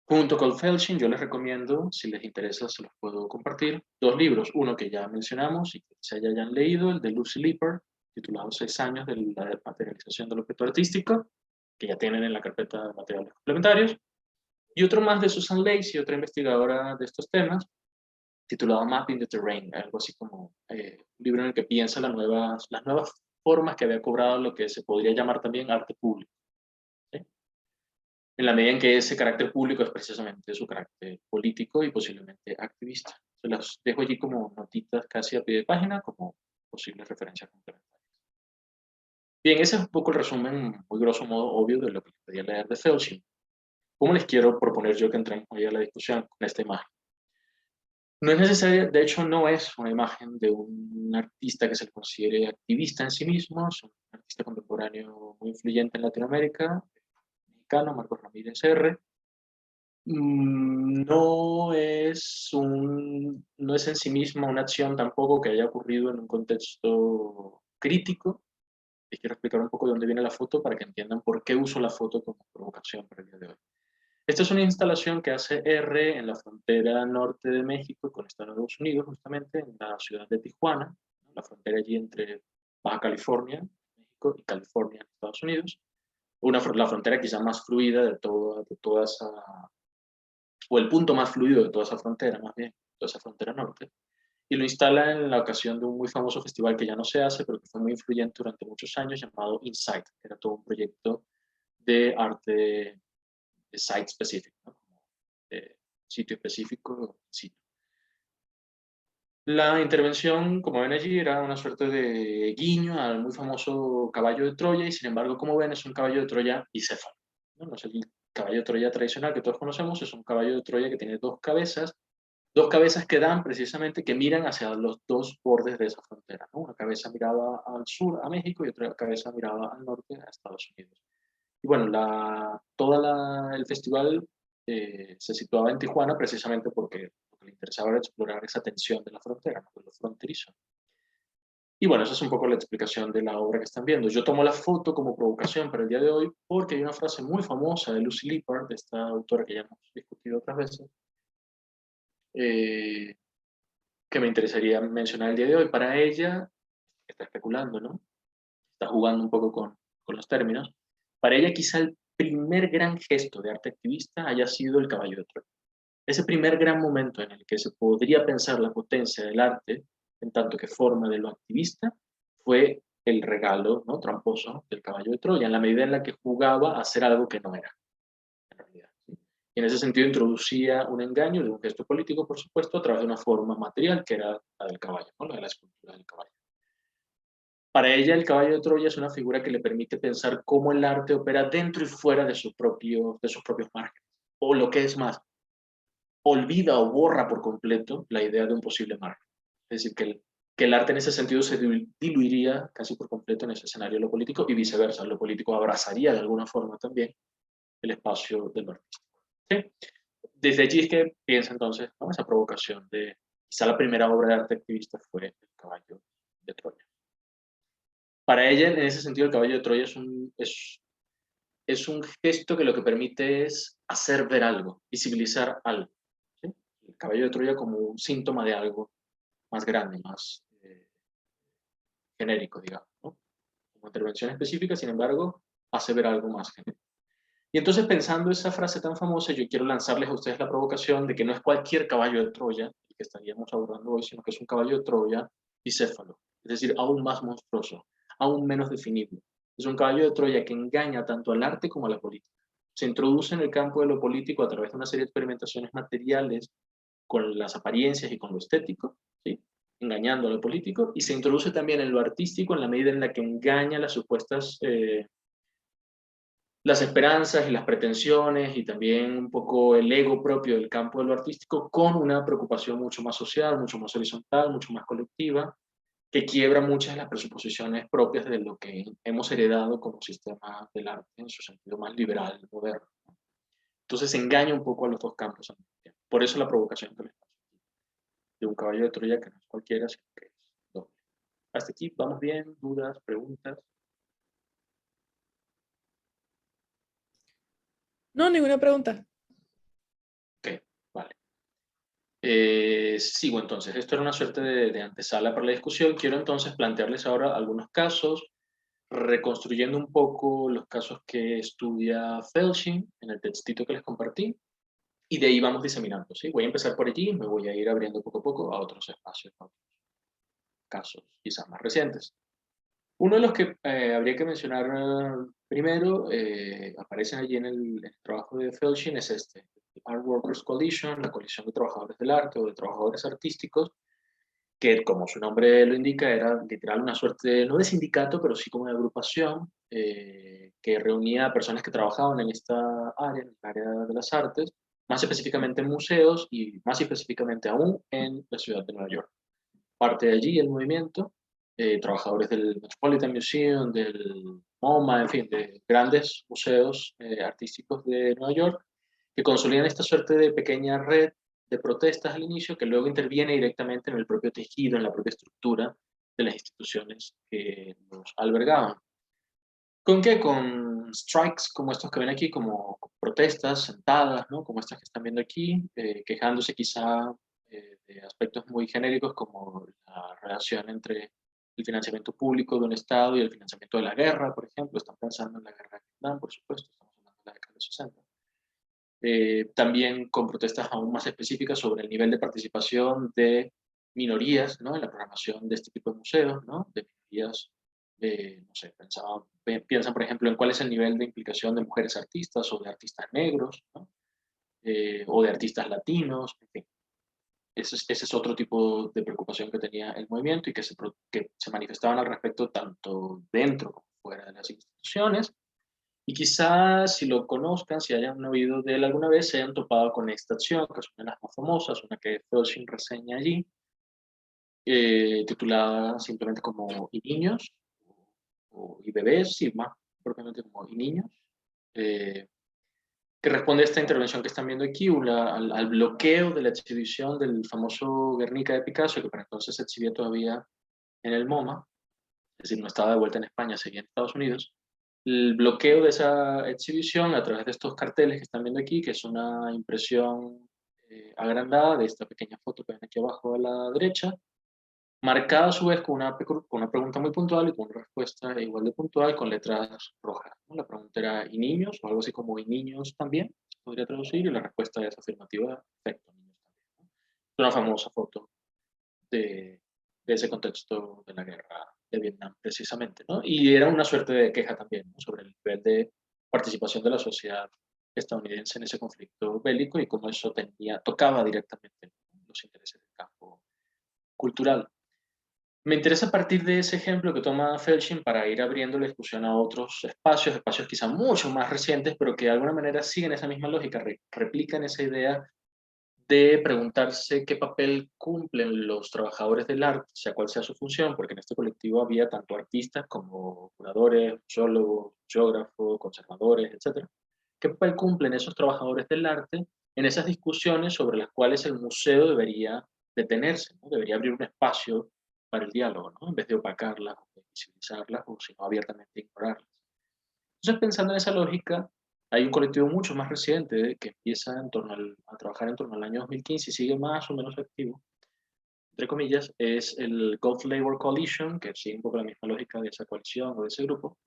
Junto con Felshing, yo les recomiendo, si les interesa, se los puedo compartir, 2 libros. Uno que ya mencionamos y que se hayan leído, el de Lucy Lippard, titulado 6 años de la materialización del objeto artístico, que ya tienen en la carpeta de materiales complementarios. Y otro más de Susan Lacey, otra investigadora de estos temas, titulado Mapping the Terrain, algo así como un libro en el que piensa las nuevas formas que había cobrado lo que se podría llamar también arte público, ¿sí?, en la medida en que ese carácter público es precisamente su carácter político y posiblemente activista. Se las dejo allí como notitas casi a pie de página, como posibles referencias complementarias. Bien, ese es un poco el resumen, muy grosso modo, obvio, de lo que les podía leer de Felshing. ¿Cómo les quiero proponer yo que entremos hoy a la discusión con esta imagen? No es necesaria, de hecho no es una imagen de un artista que se le considere activista en sí mismo, es un artista contemporáneo muy influyente en Latinoamérica, mexicano, Marcos Ramírez R. No es en sí misma una acción tampoco que haya ocurrido en un contexto crítico. Les quiero explicar un poco de dónde viene la foto para que entiendan por qué uso la foto como provocación para el día de hoy. Esta es una instalación que hace R en la frontera norte de México con Estados Unidos, justamente en la ciudad de Tijuana, la frontera allí entre Baja California, México, y California, Estados Unidos. La frontera quizá más fluida de toda esa, o el punto más fluido de toda esa frontera, más bien, toda esa frontera norte. Y lo instala en la ocasión de un muy famoso festival que ya no se hace, pero que fue muy influyente durante muchos años, llamado Insight, que era todo un proyecto de arte de site específico, ¿no?, de sitio específico, sitio. La intervención, como ven allí, era una suerte de guiño al muy famoso caballo de Troya, y sin embargo, como ven, es un caballo de Troya bicéfalo, ¿no? No es el caballo de Troya tradicional que todos conocemos, es un caballo de Troya que tiene dos cabezas que dan precisamente, que miran hacia los dos bordes de esa frontera, ¿no? Una cabeza miraba al sur, a México, y otra cabeza miraba al norte, a Estados Unidos. Y bueno, el festival se situaba en Tijuana precisamente porque lo que le interesaba era explorar esa tensión de la frontera, ¿no?, de lo fronterizo. Y bueno, esa es un poco la explicación de la obra que están viendo. Yo tomo la foto como provocación para el día de hoy porque hay una frase muy famosa de Lucy Lippard, de esta autora que ya hemos discutido otras veces, que me interesaría mencionar el día de hoy. Para ella, está especulando, ¿no?, está jugando un poco con los términos. Para ella quizá el primer gran gesto de arte activista haya sido el caballo de Troya. Ese primer gran momento en el que se podría pensar la potencia del arte, en tanto que forma de lo activista, fue el regalo, ¿no?, tramposo del caballo de Troya, en la medida en la que jugaba a hacer algo que no era, en realidad, ¿sí? Y en ese sentido introducía un engaño de un gesto político, por supuesto, a través de una forma material, que era la del caballo, ¿no?, la de la escultura del caballo. Para ella, el caballo de Troya es una figura que le permite pensar cómo el arte opera dentro y fuera de sus propios márgenes. O lo que es más, olvida o borra por completo la idea de un posible margen. Es decir, que el arte en ese sentido se diluiría casi por completo en ese escenario de lo político, y viceversa, lo político abrazaría de alguna forma también el espacio de lo artístico, ¿sí? Desde allí es que piensa entonces, ¿no?, esa provocación de quizá la primera obra de arte activista fue el caballo de Troya. Para ella, en ese sentido, el caballo de Troya es un gesto que lo que permite es hacer ver algo, visibilizar algo, ¿sí? El caballo de Troya como un síntoma de algo más grande, más genérico, digamos, ¿no? Como intervención específica, sin embargo, hace ver algo más genérico. Y entonces, pensando esa frase tan famosa, yo quiero lanzarles a ustedes la provocación de que no es cualquier caballo de Troya el que estaríamos abordando hoy, sino que es un caballo de Troya bicéfalo, es decir, aún más monstruoso, aún menos definible. Es un caballo de Troya que engaña tanto al arte como a la política. se introduce en el campo de lo político a través de una serie de experimentaciones materiales con las apariencias y con lo estético, ¿sí? Engañando a lo político, y se introduce también en lo artístico en la medida en la que engaña las supuestas, las esperanzas y las pretensiones y también un poco el ego propio del campo de lo artístico con una preocupación mucho más social, mucho más horizontal, mucho más colectiva, que quiebra muchas de las presuposiciones propias de lo que hemos heredado como sistema del arte en su sentido más liberal, moderno. Entonces se engaña un poco a los dos campos al mismo tiempo. Por eso la provocación del espacio de un caballo de Troya que no es cualquiera, sino que es doble. Hasta aquí, ¿vamos bien? ¿Dudas? ¿Preguntas? No, ninguna pregunta. Ok, vale. Sigo entonces. Esto era una suerte de antesala para la discusión. Quiero entonces plantearles ahora algunos casos, reconstruyendo un poco los casos que estudia Felshing en el textito que les compartí, y de ahí vamos diseminando, ¿sí? Voy a empezar por allí y me voy a ir abriendo poco a poco a otros espacios, a otros casos quizás más recientes. Uno de los que habría que mencionar primero, aparecen allí en el trabajo de Felshing, es este, Art Workers Coalition, la coalición de trabajadores del arte o de trabajadores artísticos, que como su nombre lo indica, era literal una suerte, no de sindicato, pero sí como de agrupación, que reunía a personas que trabajaban en esta área, en el área de las artes, más específicamente en museos y más específicamente aún en la ciudad de Nueva York. Parte de allí el movimiento, trabajadores del Metropolitan Museum, del MoMA, en fin, de grandes museos artísticos de Nueva York, que consolidan esta suerte de pequeña red de protestas al inicio, que luego interviene directamente en el propio tejido, en la propia estructura de las instituciones que los albergaban. ¿Con qué? Con strikes como estos que ven aquí, como protestas sentadas, ¿no? Como estas que están viendo aquí, quejándose quizá de aspectos muy genéricos como la relación entre el financiamiento público de un Estado y el financiamiento de la guerra, por ejemplo. Están pensando en la guerra de Vietnam, por supuesto, estamos hablando de la década de los 60. También con protestas aún más específicas sobre el nivel de participación de minorías, ¿no? En la programación de este tipo de museos, ¿no? De minorías, no sé, piensan por ejemplo en cuál es el nivel de implicación de mujeres artistas o de artistas negros, ¿no? O de artistas latinos, en fin. Ese es otro tipo de preocupación que tenía el movimiento y que se manifestaban al respecto tanto dentro como fuera de las instituciones. Y quizás si lo conozcan, si hayan oído de él alguna vez, se hayan topado con esta acción, que es una de las más famosas, una que Felshing reseña allí, titulada simplemente como Y niños, y bebés, y más propiamente como Y niños, que responde a esta intervención que están viendo aquí, al bloqueo de la exhibición del famoso Guernica de Picasso, que para entonces se exhibía todavía en el MoMA, es decir, no estaba de vuelta en España, seguía en Estados Unidos. El bloqueo de esa exhibición a través de estos carteles que están viendo aquí, que es una impresión agrandada de esta pequeña foto que ven aquí abajo a la derecha, marcada a su vez con una pregunta muy puntual y con una respuesta igual de puntual con letras rojas, ¿no? La pregunta era ¿y niños? O algo así como ¿y niños también? Se podría traducir, y la respuesta es afirmativa, perfecto, niños también, ¿no? Es una famosa foto de ese contexto de la guerra de Vietnam, precisamente, ¿no? Y era una suerte de queja también, ¿no? Sobre el nivel de participación de la sociedad estadounidense en ese conflicto bélico y cómo eso tocaba directamente, ¿no? Los intereses del campo cultural. Me interesa a partir de ese ejemplo que toma Felshing para ir abriendo la discusión a otros espacios quizá mucho más recientes, pero que de alguna manera siguen esa misma lógica, replican esa idea de preguntarse qué papel cumplen los trabajadores del arte, sea cual sea su función, porque en este colectivo había tanto artistas como curadores, museólogos, museógrafos, conservadores, etc. ¿Qué papel cumplen esos trabajadores del arte en esas discusiones sobre las cuales el museo debería detenerse, ¿no? Debería abrir un espacio para el diálogo, ¿no? En vez de opacarlas, o visibilizarlas, o sino abiertamente ignorarlas. Entonces, pensando en esa lógica, hay un colectivo mucho más reciente que empieza a trabajar en torno al año 2015 y sigue más o menos activo, entre comillas, es el Gulf Labor Coalition, que sigue un poco la misma lógica de esa coalición o de ese grupo,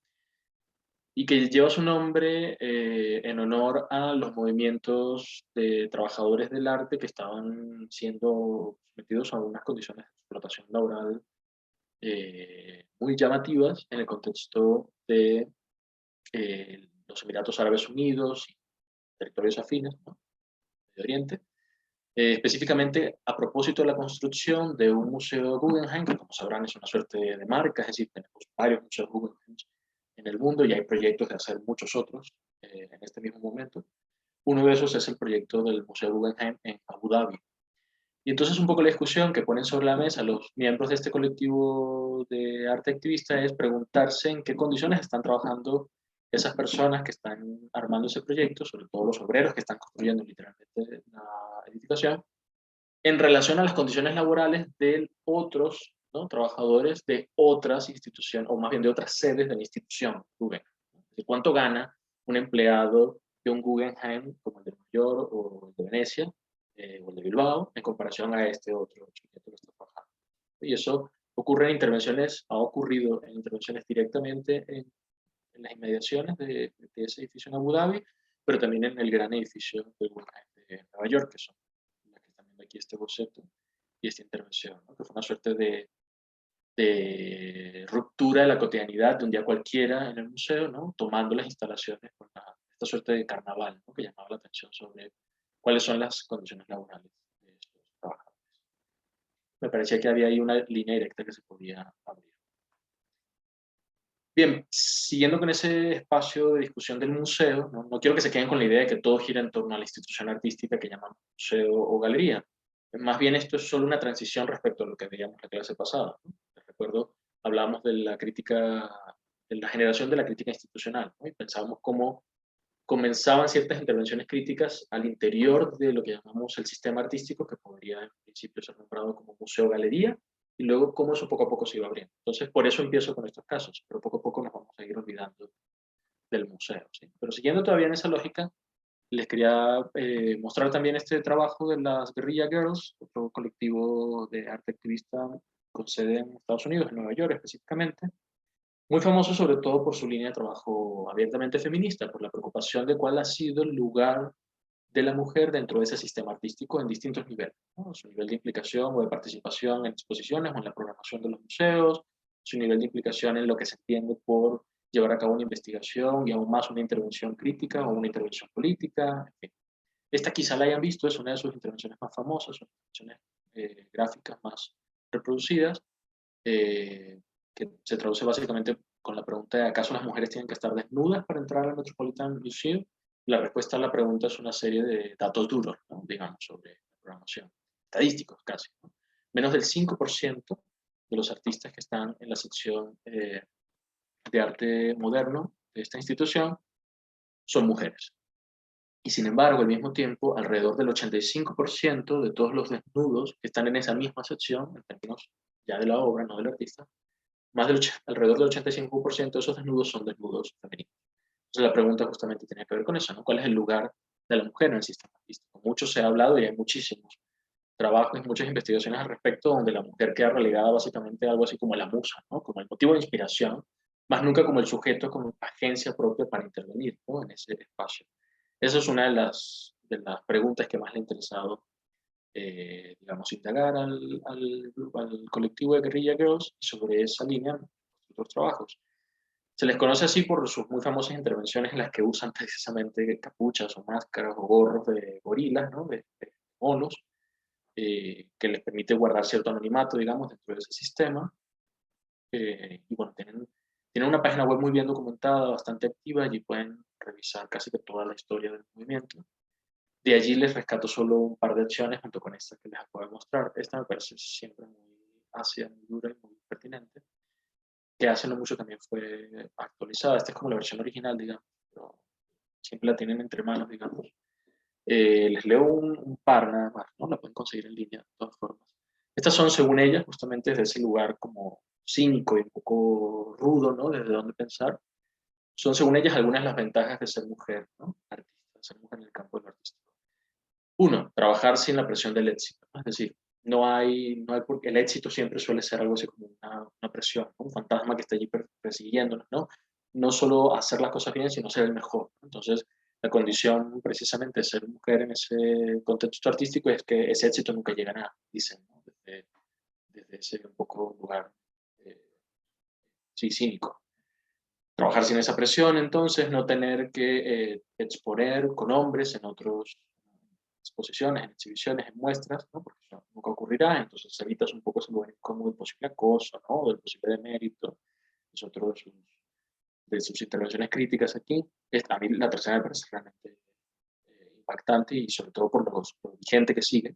y que lleva su nombre en honor a los movimientos de trabajadores del arte que estaban siendo sometidos a unas condiciones de explotación laboral muy llamativas en el contexto de los Emiratos Árabes Unidos y territorios afines, ¿no? Medio Oriente. Específicamente a propósito de la construcción de un museo Guggenheim, que como sabrán es una suerte de marca, es decir, tenemos varios museos Guggenheim en el mundo y hay proyectos de hacer muchos otros en este mismo momento. Uno de esos es el proyecto del Museo Guggenheim en Abu Dhabi. Y entonces un poco la discusión que ponen sobre la mesa los miembros de este colectivo de arte activista es preguntarse en qué condiciones están trabajando esas personas que están armando ese proyecto, sobre todo los obreros que están construyendo literalmente la edificación, en relación a las condiciones laborales de otros, ¿no?, trabajadores de otras instituciones, o más bien de otras sedes de la institución Guggenheim. ¿De cuánto gana un empleado de un Guggenheim como el de Nueva York o el de Venecia o el de Bilbao en comparación a este otro sujeto que está trabajando? Y eso ocurre en intervenciones, ha ocurrido en intervenciones directamente en las inmediaciones de ese edificio en Abu Dhabi, pero también en el gran edificio del Guggenheim de Nueva York, que son las que están viendo aquí este boceto y esta intervención, ¿no?, que fue una suerte de ruptura de la cotidianidad de un día cualquiera en el museo, ¿no?, tomando las instalaciones con esta suerte de carnaval, ¿no?, que llamaba la atención sobre cuáles son las condiciones laborales de estos trabajadores. Me parecía que había ahí una línea directa que se podía abrir. Bien, siguiendo con ese espacio de discusión del museo, no quiero que se queden con la idea de que todo gira en torno a la institución artística que llamamos museo o galería. Más bien esto es solo una transición respecto a lo que veíamos la clase pasada, ¿no? Les recuerdo, hablábamos de la crítica, de la generación de la crítica institucional, ¿no? Y pensábamos cómo comenzaban ciertas intervenciones críticas al interior de lo que llamamos el sistema artístico, que podría en principio ser nombrado como museo o galería, y luego cómo eso poco a poco se iba abriendo. Entonces, por eso empiezo con estos casos, pero poco a poco nos vamos a ir olvidando del museo, ¿sí? Pero siguiendo todavía en esa lógica, les quería mostrar también este trabajo de las Guerrilla Girls, otro colectivo de arte activista con sede en Estados Unidos, en Nueva York específicamente, muy famoso sobre todo por su línea de trabajo abiertamente feminista, por la preocupación de cuál ha sido el lugar de la mujer dentro de ese sistema artístico en distintos niveles, ¿no? Su nivel de implicación o de participación en exposiciones o en la programación de los museos, su nivel de implicación en lo que se entiende por llevar a cabo una investigación y aún más una intervención crítica o una intervención política, en fin. Esta quizá la hayan visto, es una de sus intervenciones más famosas, sus intervenciones gráficas más reproducidas, que se traduce básicamente con la pregunta de ¿acaso las mujeres tienen que estar desnudas para entrar al Metropolitan Museum? La respuesta a la pregunta es una serie de datos duros, ¿no?, digamos, sobre la programación, estadísticos casi, ¿no? Menos del 5% de los artistas que están en la sección de arte moderno de esta institución son mujeres. Y sin embargo, al mismo tiempo, alrededor del 85% de todos los desnudos que están en esa misma sección, en términos ya de la obra, no del artista, alrededor del 85% de esos desnudos son desnudos femeninos. Entonces la pregunta justamente tenía que ver con eso, ¿no? ¿Cuál es el lugar de la mujer en el sistema artístico? Mucho se ha hablado y hay muchísimos trabajos y muchas investigaciones al respecto donde la mujer queda relegada básicamente a algo así como la musa, ¿no?, como el motivo de inspiración, más nunca como el sujeto con agencia propia para intervenir, ¿no?, en ese espacio. Esa es una de las preguntas que más le ha interesado, digamos, indagar al colectivo de Guerrilla Girls, y sobre esa línea otros trabajos. Se les conoce así por sus muy famosas intervenciones en las que usan precisamente capuchas o máscaras o gorros de gorilas, ¿no?, de monos, que les permite guardar cierto anonimato, digamos, dentro de ese sistema. Y bueno, tienen una página web muy bien documentada, bastante activa, allí pueden revisar casi que toda la historia del movimiento. De allí les rescato solo un par de acciones junto con esta que les acabo de mostrar. Esta me parece siempre muy ácida, muy dura y muy pertinente, que hace no mucho también fue actualizada. Esta es como la versión original, digamos, pero siempre la tienen entre manos, digamos. Les leo un par nada más, ¿no? La pueden conseguir en línea de todas formas. Estas son, según ella, justamente desde ese lugar como cínico y un poco rudo, ¿no?, desde donde pensar, son, según ellas, algunas de las ventajas de ser mujer, ¿no?, artista, de ser mujer en el campo del artístico. Uno, trabajar sin la presión del éxito, ¿no? Es decir, no hay porque el éxito siempre suele ser algo así como una presión, ¿no?, un fantasma que está allí persiguiéndonos, ¿no? No solo hacer las cosas bien, sino ser el mejor, ¿no? Entonces, la condición precisamente de ser mujer en ese contexto artístico es que ese éxito nunca llega a nada, dicen, ¿no?, desde ese un poco lugar, sí, cínico. trabajar sin esa presión, entonces, no tener que exponer con hombres en otras exposiciones, en exhibiciones, en muestras, ¿no? Porque eso nunca ocurrirá, entonces evitas un poco ese lugar incómodo del posible acoso, ¿no? Del posible demérito, nosotros de sus intervenciones críticas aquí. A mí la tercera me parece realmente impactante y sobre todo por lo vigente que sigue.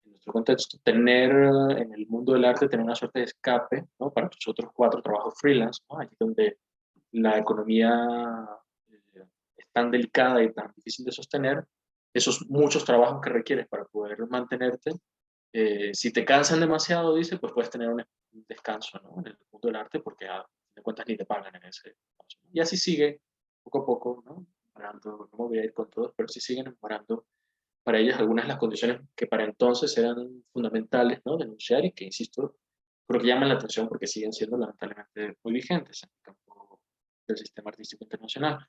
En nuestro contexto, tener en el mundo del arte, tener una suerte de escape, ¿no? Para tus otros 4 trabajos freelance, ¿no? Allí donde la economía es tan delicada y tan difícil de sostener, esos muchos trabajos que requieres para poder mantenerte, si te cansan demasiado, dice, pues puedes tener un descanso, ¿no? En el mundo del arte porque a fin de cuentas ni te pagan en ese caso. Y así sigue, poco a poco, ¿no? Parando, no me voy a ir con todos, pero sí siguen parando para ellas algunas de las condiciones que para entonces eran fundamentales, ¿no? Denunciar y que, insisto, creo que llaman la atención porque siguen siendo lamentablemente muy vigentes en el campo del sistema artístico internacional.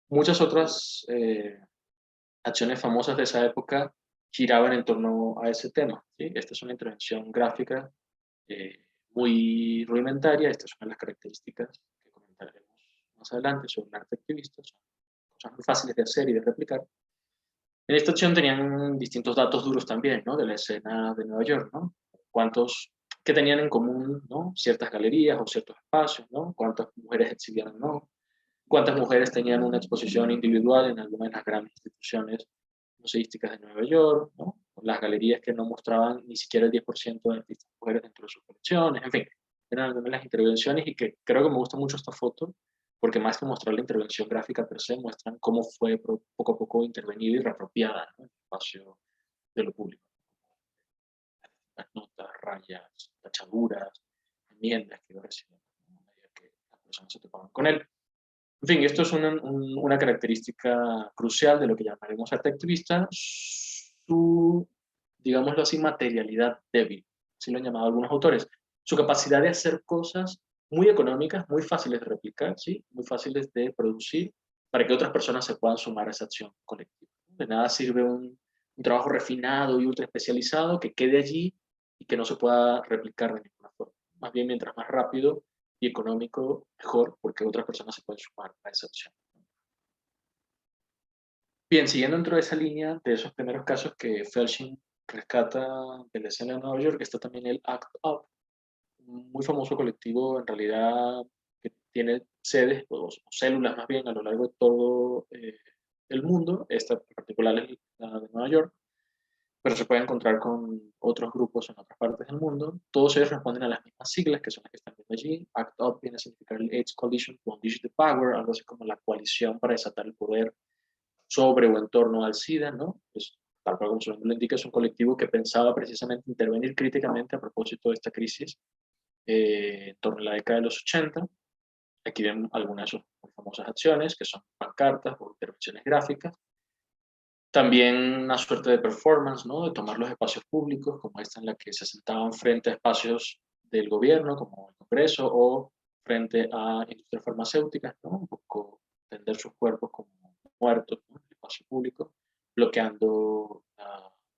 Muchas otras acciones famosas de esa época giraban en torno a ese tema, ¿sí? Esta es una intervención gráfica muy rudimentaria, estas son las características que comentaremos más adelante sobre el arte activista, son cosas muy fáciles de hacer y de replicar. En esta acción tenían distintos datos duros también, ¿no? De la escena de Nueva York, ¿no? Cuántos, qué tenían en común, ¿no? Ciertas galerías o ciertos espacios, ¿no? Cuántas mujeres exhibían, ¿no? Cuántas mujeres tenían una exposición individual en alguna de las grandes instituciones museísticas de Nueva York, ¿no? Las galerías que no mostraban ni siquiera el 10% de artistas mujeres dentro de sus colecciones, en fin, eran algunas de las intervenciones y que creo que me gusta mucho esta foto porque más que mostrar la intervención gráfica per se, muestran cómo fue poco a poco intervenida y reapropiada, ¿no? En el espacio de lo público. Las notas, rayas, tachaduras, enmiendas que iba recibiendo, ¿no? A medida que las personas se topaban con él. En fin, esto es una característica crucial de lo que llamaremos arte activista, su, digámoslo así, materialidad débil, así lo han llamado algunos autores, su capacidad de hacer cosas muy económicas, muy fáciles de replicar, ¿sí? Muy fáciles de producir, para que otras personas se puedan sumar a esa acción colectiva. De nada sirve un trabajo refinado y ultra especializado que quede allí y que no se pueda replicar de ninguna forma. Más bien, mientras más rápido y económico, mejor, porque otras personas se pueden sumar a esa opción. Bien, siguiendo dentro de esa línea, de esos primeros casos que Felshing rescata de la escena de Nueva York, está también el ACT UP, un muy famoso colectivo en realidad que tiene sedes o células más bien a lo largo de todo el mundo. Esta en particular es la de Nueva York, pero se puede encontrar con otros grupos en otras partes del mundo. Todos ellos responden a las mismas siglas, que son las que están viendo allí. ACT UP viene a significar el AIDS Coalition to Unleash the Power, algo así como la coalición para desatar el poder sobre o en torno al SIDA, ¿no? Pues, tal cual como su nombre lo indica, es un colectivo que pensaba precisamente intervenir críticamente a propósito de esta crisis en torno a la década de los 80. Aquí ven algunas de sus muy famosas acciones, que son pancartas o intervenciones gráficas. También una suerte de performance, ¿no? De tomar los espacios públicos, como esta en la que se sentaban frente a espacios del gobierno, como el Congreso, o frente a industrias farmacéuticas, ¿no? Un poco tender sus cuerpos como muertos, ¿no? En el espacio público, bloqueando,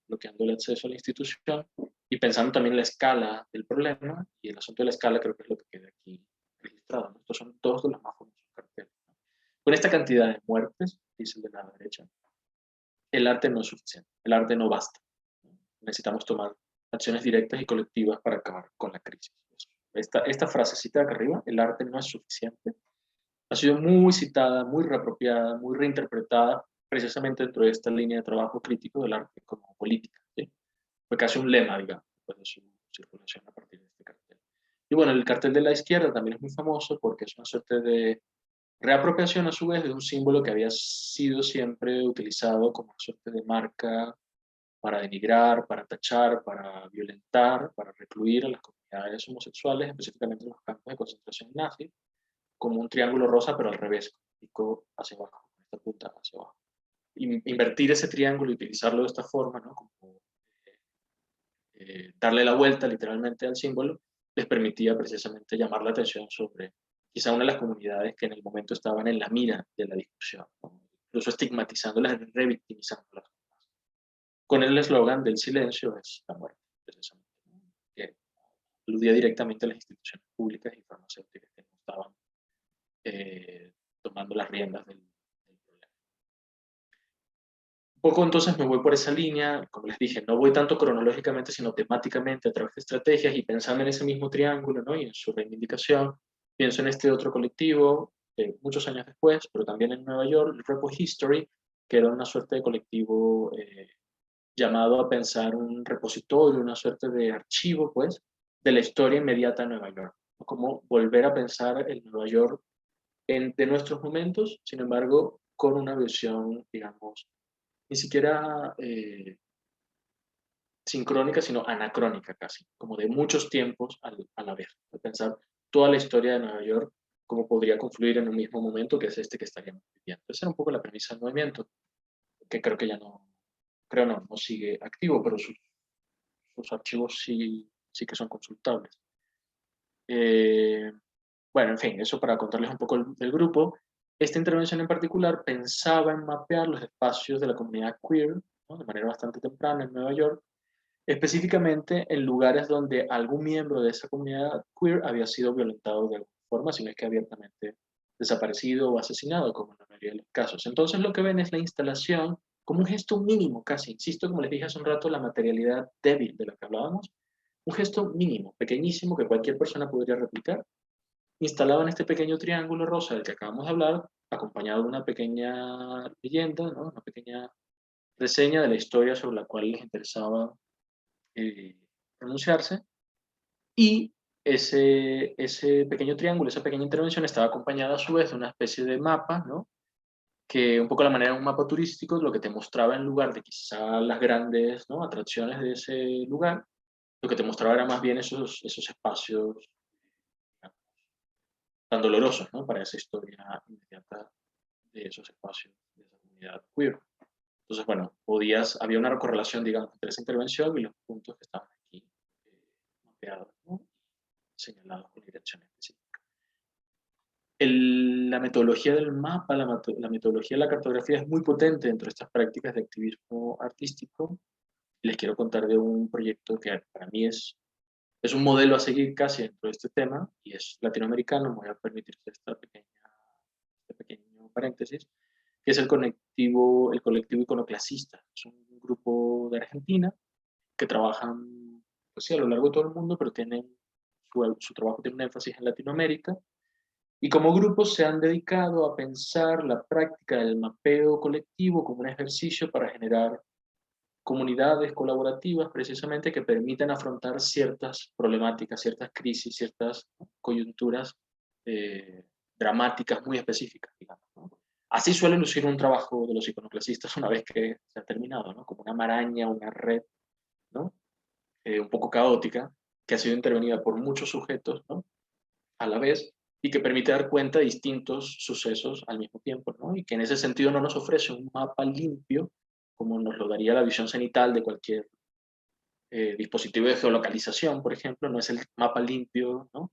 bloqueando el acceso a la institución y pensando también en la escala del problema, y el asunto de la escala creo que es lo que queda aquí registrado, ¿no? Estos son todos de los más famosos carteles, ¿no? Con esta cantidad de muertes, dice el de la derecha, el arte no es suficiente, el arte no basta. Necesitamos tomar acciones directas y colectivas para acabar con la crisis. Esta frasecita de acá arriba, el arte no es suficiente, ha sido muy citada, muy reapropiada, muy reinterpretada, precisamente dentro de esta línea de trabajo crítico del arte como política, ¿sí? Fue casi un lema, digamos, después de su circulación a partir de este cartel. Y bueno, el cartel de la izquierda también es muy famoso porque es una suerte de reapropiación a su vez de un símbolo que había sido siempre utilizado como una suerte de marca para denigrar, para tachar, para violentar, para recluir a las comunidades homosexuales, específicamente en los campos de concentración nazis, como un triángulo rosa, pero al revés, con el pico hacia abajo, con esta punta hacia abajo. Invertir ese triángulo y utilizarlo de esta forma, ¿no? Como darle la vuelta literalmente al símbolo, les permitía precisamente llamar la atención sobre quizá una de las comunidades que en el momento estaban en la mira de la discusión, ¿no? Incluso estigmatizándolas, revictimizándolas. Con el eslogan del silencio es la muerte, precisamente, ¿no? Que aludía directamente a las instituciones públicas y farmacéuticas que no estaban tomando las riendas del problema. Un poco entonces me voy por esa línea, como les dije, no voy tanto cronológicamente, sino temáticamente a través de estrategias y pensando en ese mismo triángulo, ¿no? Y en su reivindicación, pienso en este otro colectivo, muchos años después, pero también en Nueva York, el Repo History, que era una suerte de colectivo llamado a pensar un repositorio, una suerte de archivo, pues, de la historia inmediata de Nueva York. Como volver a pensar el Nueva York de nuestros momentos, sin embargo, con una visión, digamos, ni siquiera sincrónica, sino anacrónica casi, como de muchos tiempos a la vez. De pensar toda la historia de Nueva York, cómo podría confluir en un mismo momento, que es este que estaríamos viviendo. Esa era un poco la premisa del movimiento, que creo que ya no, no sigue activo, pero sus archivos sí que son consultables. Bueno, en fin, eso para contarles un poco del grupo. Esta intervención en particular pensaba en mapear los espacios de la comunidad queer, ¿no? De manera bastante temprana en Nueva York, específicamente en lugares donde algún miembro de esa comunidad queer había sido violentado de alguna forma, si no es que abiertamente desaparecido o asesinado, como en la mayoría de los casos. Entonces lo que ven es la instalación como un gesto mínimo casi, insisto, como les dije hace un rato, la materialidad débil de la que hablábamos, un gesto mínimo, pequeñísimo, que cualquier persona podría replicar, instalaban este pequeño triángulo rosa del que acabamos de hablar, acompañado de una pequeña leyenda, ¿no? Una pequeña reseña de la historia sobre la cual les interesaba pronunciarse, y ese pequeño triángulo, esa pequeña intervención estaba acompañada a su vez de una especie de mapa, ¿no? Que un poco a la manera de un mapa turístico, lo que te mostraba en lugar de quizá las grandes, ¿no? Atracciones de ese lugar, lo que te mostraba era más bien esos espacios, digamos, tan dolorosos, ¿no? Para esa historia inmediata de esos espacios, de esa comunidad queer. Entonces, bueno, había una correlación, digamos, entre esa intervención y los puntos que estaban aquí mapeados, ¿no? Señalados con dirección específica. La metodología del mapa, la metodología de la cartografía es muy potente dentro de estas prácticas de activismo artístico. Les quiero contar de un proyecto que para mí es un modelo a seguir casi dentro de este tema, y es latinoamericano. Me voy a permitir este pequeño paréntesis, que es el colectivo Iconoclasista. Es un grupo de Argentina que trabajan, pues sí, a lo largo de todo el mundo, pero su trabajo tiene un énfasis en Latinoamérica, y como grupo se han dedicado a pensar la práctica del mapeo colectivo como un ejercicio para generar comunidades colaborativas precisamente que permitan afrontar ciertas problemáticas, ciertas crisis, ciertas coyunturas dramáticas muy específicas, digamos, ¿no? Así suele lucir un trabajo de los iconoclasistas una vez que se ha terminado, ¿no? Como una maraña, una red, ¿no? Un poco caótica, que ha sido intervenida por muchos sujetos, ¿no? A la vez, y que permite dar cuenta de distintos sucesos al mismo tiempo, ¿no? Y que en ese sentido no nos ofrece un mapa limpio, como nos lo daría la visión cenital de cualquier dispositivo de geolocalización, por ejemplo. No es el mapa limpio, ¿no?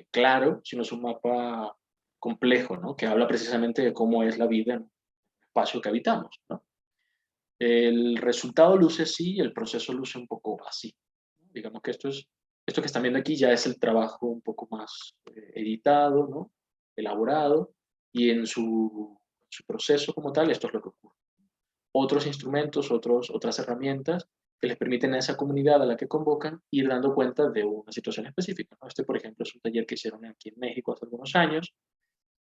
Claro, sino es un mapa complejo, ¿no? Que habla precisamente de cómo es la vida en el espacio que habitamos, ¿no? El resultado luce así y el proceso luce un poco así. Digamos que esto que están viendo aquí ya es el trabajo un poco más editado, ¿no? Elaborado, y en su proceso como tal, esto es lo que ocurre. Otros instrumentos, otras herramientas que les permiten a esa comunidad a la que convocan ir dando cuenta de una situación específica, ¿no? Este, por ejemplo, es un taller que hicieron aquí en México hace algunos años,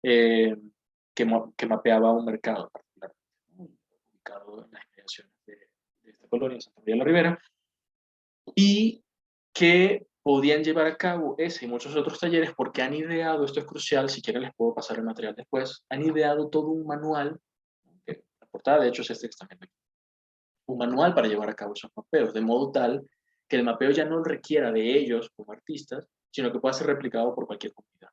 que mapeaba un mercado particular, ¿no? Ubicado en las inmediaciones de esta colonia, Santa María de la Ribera, y que podían llevar a cabo ese y muchos otros talleres porque han ideado, esto es crucial, si quieren les puedo pasar el material después, han ideado todo un manual, que la portada de hecho es este que están viendo aquí, un manual para llevar a cabo esos mapeos, de modo tal que el mapeo ya no requiera de ellos como artistas, sino que pueda ser replicado por cualquier comunidad.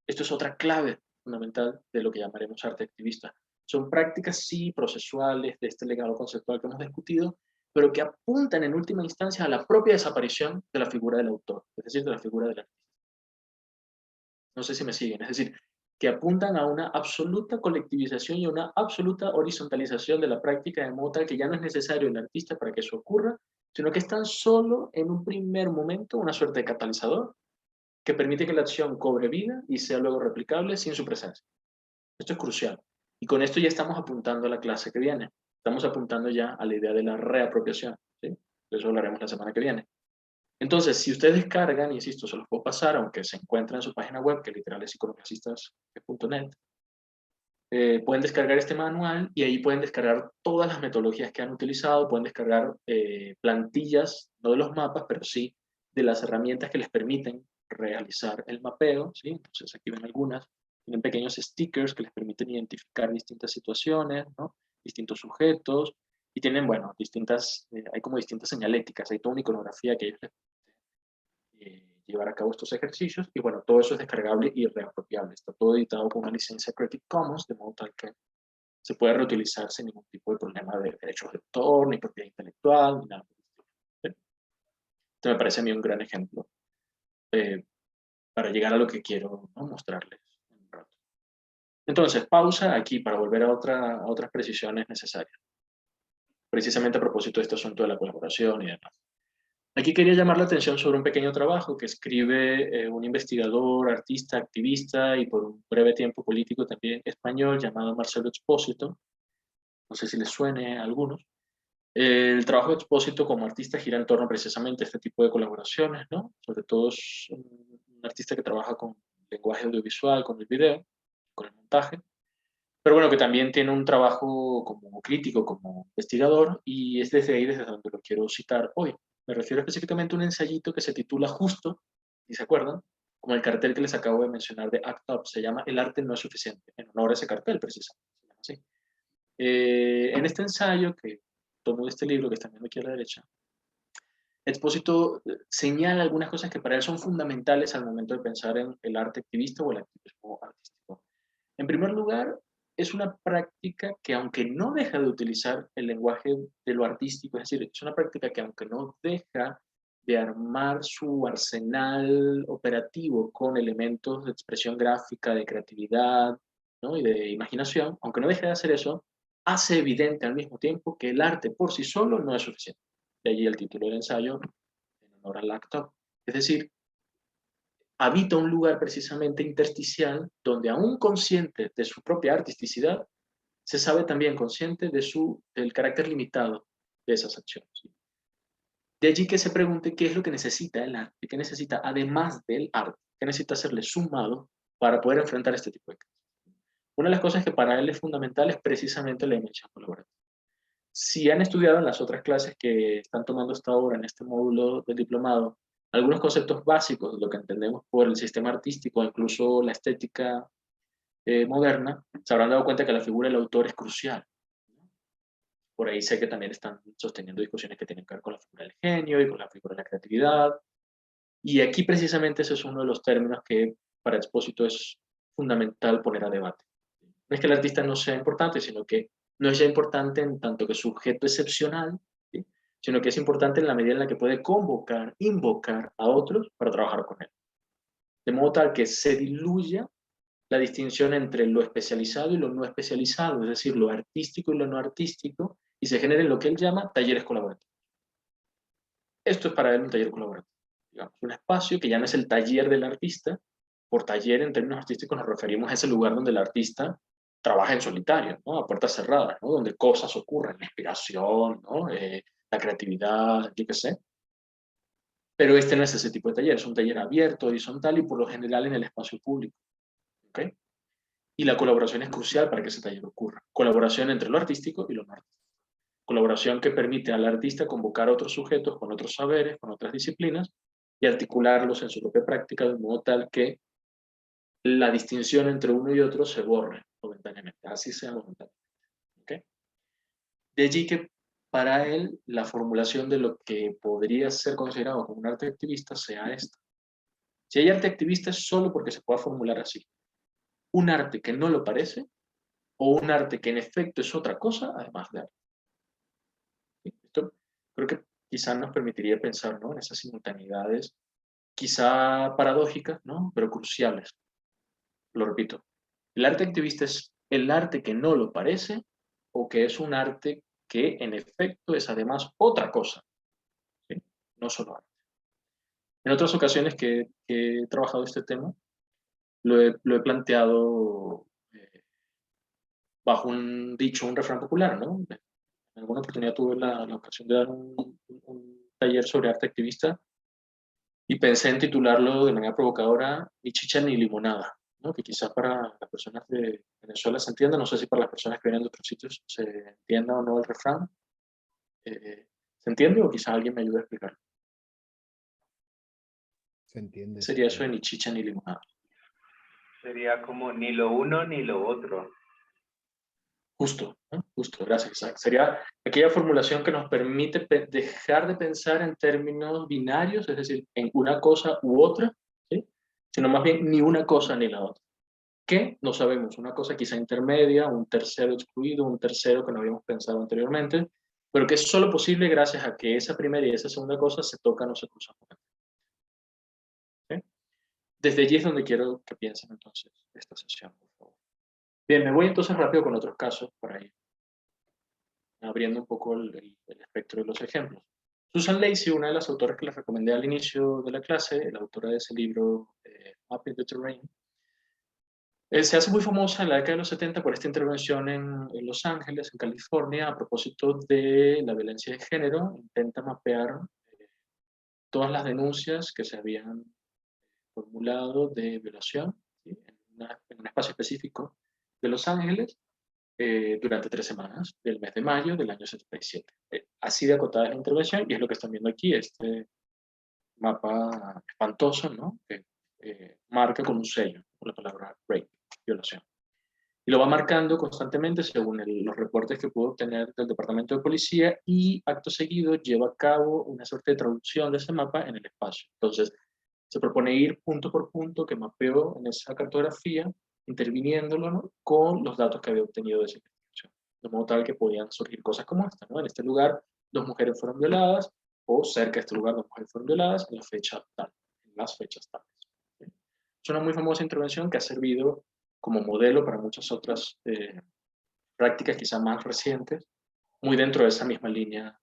Esto es otra clave fundamental de lo que llamaremos arte activista. Son prácticas, sí, procesuales, de este legado conceptual que hemos discutido, pero que apuntan en última instancia a la propia desaparición de la figura del autor, es decir, de la figura del artista. No sé si me siguen, es decir, que apuntan a una absoluta colectivización y a una absoluta horizontalización de la práctica, de modo tal que ya no es necesario el artista para que eso ocurra, sino que están solo en un primer momento una suerte de catalizador, que permite que la acción cobre vida y sea luego replicable sin su presencia. Esto es crucial. Y con esto ya estamos apuntando a la clase que viene. Estamos apuntando ya a la idea de la reapropiación, ¿sí? De eso hablaremos la semana que viene. Entonces, si ustedes descargan, insisto, se los puedo pasar, aunque se encuentra en su página web, que literal es psicoanalistas.net, pueden descargar este manual y ahí pueden descargar todas las metodologías que han utilizado, pueden descargar plantillas, no de los mapas, pero sí de las herramientas que les permiten realizar el mapeo, ¿sí? Entonces aquí ven algunas, tienen pequeños stickers que les permiten identificar distintas situaciones, ¿no? Distintos sujetos, y tienen, bueno, hay como distintas señaléticas, hay toda una iconografía que ellos les llevar a cabo estos ejercicios, y bueno, todo eso es descargable y reapropiable. Está todo editado con una licencia Creative Commons, de modo tal que se puede reutilizar sin ningún tipo de problema de derechos de autor, ni propiedad intelectual, ni nada. Esto me parece a mí un gran ejemplo para llegar a lo que quiero, ¿no?, mostrarles en un rato. Entonces, pausa aquí para volver a otras precisiones necesarias, precisamente a propósito de este asunto de la colaboración y demás. Aquí quería llamar la atención sobre un pequeño trabajo que escribe un investigador, artista, activista y por un breve tiempo político también español llamado Marcelo Expósito. No sé si les suene a algunos. El trabajo de Expósito como artista gira en torno precisamente a este tipo de colaboraciones, ¿no? Sobre todo es un artista que trabaja con lenguaje audiovisual, con el video, con el montaje, pero bueno, que también tiene un trabajo como crítico, como investigador, y es desde ahí desde donde lo quiero citar hoy. Me refiero específicamente a un ensayito que se titula justo, si se acuerdan, como el cartel que les acabo de mencionar de ACT UP, se llama El arte no es suficiente, en honor a ese cartel precisamente, se llama así. En este ensayo, que tomo de este libro que está viendo aquí a la derecha, Expósito señala algunas cosas que para él son fundamentales al momento de pensar en el arte activista o el activismo artístico. En primer lugar, es una práctica que aunque no deja de utilizar el lenguaje de lo artístico, es decir, es una práctica que aunque no deja de armar su arsenal operativo con elementos de expresión gráfica, de creatividad, ¿no?, y de imaginación, aunque no deje de hacer eso, hace evidente al mismo tiempo que el arte por sí solo no es suficiente. De allí el título del ensayo, en honor al actor. Es decir, habita un lugar precisamente intersticial donde aún consciente de su propia artisticidad, se sabe también consciente del carácter limitado de esas acciones. De allí que se pregunte qué es lo que necesita el arte, qué necesita además del arte, qué necesita hacerle sumado para poder enfrentar este tipo de cosas. Una de las cosas que para él es fundamental es precisamente la dimensión colaborativa. Si han estudiado en las otras clases que están tomando hasta ahora en este módulo del diplomado, algunos conceptos básicos de lo que entendemos por el sistema artístico, incluso la estética moderna, se habrán dado cuenta que la figura del autor es crucial. Por ahí sé que también están sosteniendo discusiones que tienen que ver con la figura del genio y con la figura de la creatividad. Y aquí precisamente ese es uno de los términos que para Expósito es fundamental poner a debate. No es que el artista no sea importante, sino que no es ya importante en tanto que sujeto excepcional, ¿sí?, sino que es importante en la medida en la que puede convocar, invocar a otros para trabajar con él. De modo tal que se diluya la distinción entre lo especializado y lo no especializado, es decir, lo artístico y lo no artístico, y se generen lo que él llama talleres colaborativos. Esto es para él un taller colaborativo, digamos, un espacio que ya no es el taller del artista. Por taller en términos artísticos nos referimos a ese lugar donde el artista trabaja en solitario, ¿no?, a puertas cerradas, ¿no?, donde cosas ocurren, la inspiración, ¿no?, la creatividad, yo qué sé. Pero este no es ese tipo de taller, es un taller abierto, horizontal y por lo general en el espacio público. ¿Okay? Y la colaboración es crucial para que ese taller ocurra. Colaboración entre lo artístico y lo no artístico. Colaboración que permite al artista convocar a otros sujetos con otros saberes, con otras disciplinas, y articularlos en su propia práctica de modo tal que la distinción entre uno y otro se borre momentáneamente, así sea momentáneamente. ¿Okay? De allí que para él la formulación de lo que podría ser considerado como un arte activista sea esta. Si hay arte activista es solo porque se pueda formular así. Un arte que no lo parece, o un arte que en efecto es otra cosa, además de arte. Esto creo que quizá nos permitiría pensar, ¿no?, en esas simultaneidades, quizá paradójicas, ¿no?, pero cruciales. Lo repito, el arte activista es el arte que no lo parece, o que es un arte que en efecto es además otra cosa, ¿sí?, no solo arte. En otras ocasiones que he trabajado este tema, lo he planteado bajo un dicho, un refrán popular, ¿no? En alguna oportunidad tuve la ocasión de dar un taller sobre arte activista y pensé en titularlo de manera provocadora Ni chicha ni limonada, ¿no? Que quizás para las personas de Venezuela se entienda, no sé si para las personas que vienen de otros sitios se entienda o no el refrán. ¿Se entiende o quizás alguien me ayude a explicarlo? Se entiende. Sería eso de ni chicha ni limonada. Sería como ni lo uno ni lo otro. Justo, ¿no? Justo, gracias, Isaac. Sería aquella formulación que nos permite dejar de pensar en términos binarios, es decir, en una cosa u otra, ¿sí? Sino más bien ni una cosa ni la otra. ¿Qué? No sabemos, una cosa quizá intermedia, un tercero excluido, un tercero que no habíamos pensado anteriormente, pero que es solo posible gracias a que esa primera y esa segunda cosa se tocan o se cruzan. ¿Sí? Desde allí es donde quiero que piensen entonces esta sesión, por favor. Bien, me voy entonces rápido con otros casos por ahí, abriendo un poco el espectro de los ejemplos. Susan Lacy, una de las autoras que les recomendé al inicio de la clase, la autora de ese libro, Mapping the Terrain, se hace muy famosa en la década de los 70 por esta intervención en Los Ángeles, en California, a propósito de la violencia de género. Intenta mapear todas las denuncias que se habían formulado de violación, ¿sí? En un espacio específico de Los Ángeles, durante 3 semanas, del mes de mayo del año 77. Así de acotada es la intervención, y es lo que están viendo aquí, este mapa espantoso, ¿no? Que marca con un sello, con la palabra rape, violación. Y lo va marcando constantemente según los reportes que pudo obtener del Departamento de Policía, y acto seguido lleva a cabo una suerte de traducción de ese mapa en el espacio. Entonces, se propone ir punto por punto que mapeó en esa cartografía, interviniéndolo, ¿no?, con los datos que había obtenido de esa investigación. De modo tal que podían surgir cosas como esta, ¿no? En este lugar 2 mujeres fueron violadas, o cerca de este lugar 2 mujeres fueron violadas en la fecha tal, en las fechas tales. ¿Sí? Es una muy famosa intervención que ha servido como modelo para muchas otras prácticas quizá más recientes, muy dentro de esa misma línea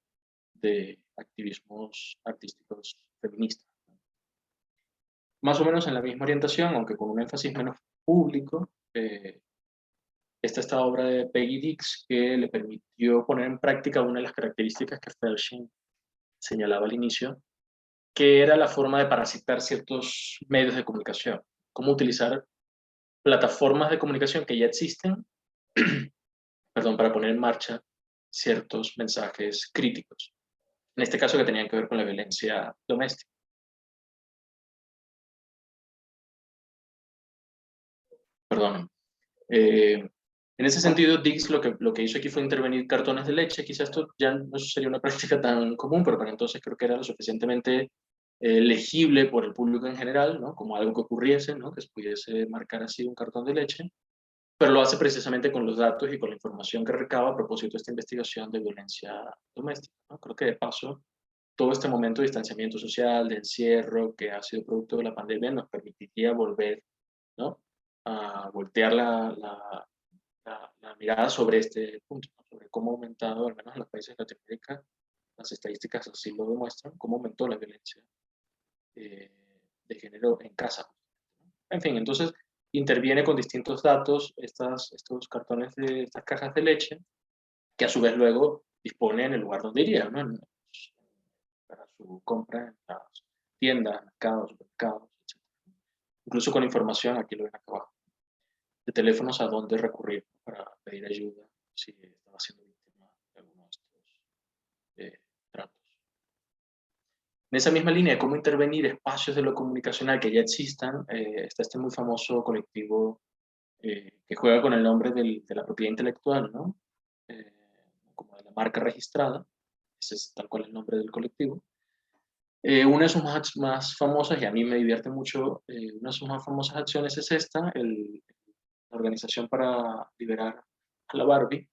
de activismos artísticos feministas. Más o menos en la misma orientación, aunque con un énfasis menos público, está esta obra de Peggy Dix que le permitió poner en práctica una de las características que Felshin señalaba al inicio, que era la forma de parasitar ciertos medios de comunicación, cómo utilizar plataformas de comunicación que ya existen perdón, para poner en marcha ciertos mensajes críticos, en este caso que tenían que ver con la violencia doméstica. Perdón. En ese sentido, Dix lo que hizo aquí fue intervenir cartones de leche. Quizás esto ya no sería una práctica tan común, pero para entonces creo que era lo suficientemente legible por el público en general, ¿no?, como algo que ocurriese, ¿no?, que se pudiese marcar así un cartón de leche, pero lo hace precisamente con los datos y con la información que recaba a propósito de esta investigación de violencia doméstica, ¿no? Creo que de paso, todo este momento de distanciamiento social, de encierro, que ha sido producto de la pandemia, nos permitiría volver, ¿no?, a voltear la mirada sobre este punto, ¿no?, sobre cómo ha aumentado, al menos en los países de Latinoamérica, las estadísticas así lo demuestran, cómo aumentó la violencia de género en casa. En fin, entonces interviene con distintos datos estos cartones de estas cajas de leche, que a su vez luego dispone en el lugar donde iría, ¿no?, para su compra en las tiendas, mercados, supermercados, etc. Incluso con información, aquí lo ven acá abajo, de teléfonos a dónde recurrir para pedir ayuda si estaba siendo víctima de alguno de estos tratos. En esa misma línea de cómo intervenir espacios de lo comunicacional que ya existan, está este muy famoso colectivo que juega con el nombre de la propiedad intelectual, ¿no?, como de la marca registrada. Ese es tal cual el nombre del colectivo. Una de sus más famosas, y a mí me divierte mucho, una de sus más famosas acciones es esta, la Organización para Liberar a la Barbie.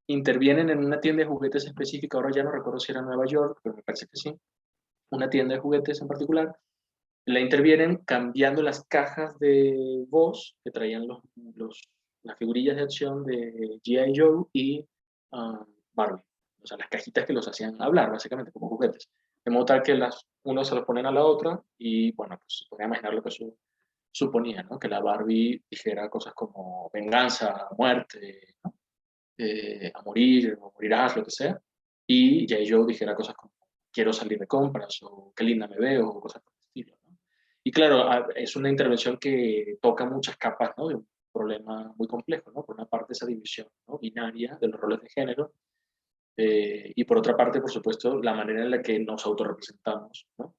Intervienen en una tienda de juguetes específica, ahora ya no recuerdo si era en Nueva York, pero me parece que sí, una tienda de juguetes en particular. La intervienen cambiando las cajas de voz que traían las figurillas de acción de G.I. Joe y Barbie. O sea, las cajitas que los hacían hablar, básicamente, como juguetes. de modo tal que uno se los ponen a la otra y, bueno, pues se podría imaginar lo que eso suponía, ¿no? Que la Barbie dijera cosas como venganza, muerte, ¿no? A morir, o morirás, lo que sea, y G.I. Joe dijera cosas como quiero salir de compras, o qué linda me veo, o cosas por el estilo, ¿no? Y claro, es una intervención que toca muchas capas, ¿no? De un problema muy complejo, ¿no? Por una parte esa división, ¿no? Binaria de los roles de género, y por otra parte, por supuesto, la manera en la que nos autorrepresentamos, ¿no?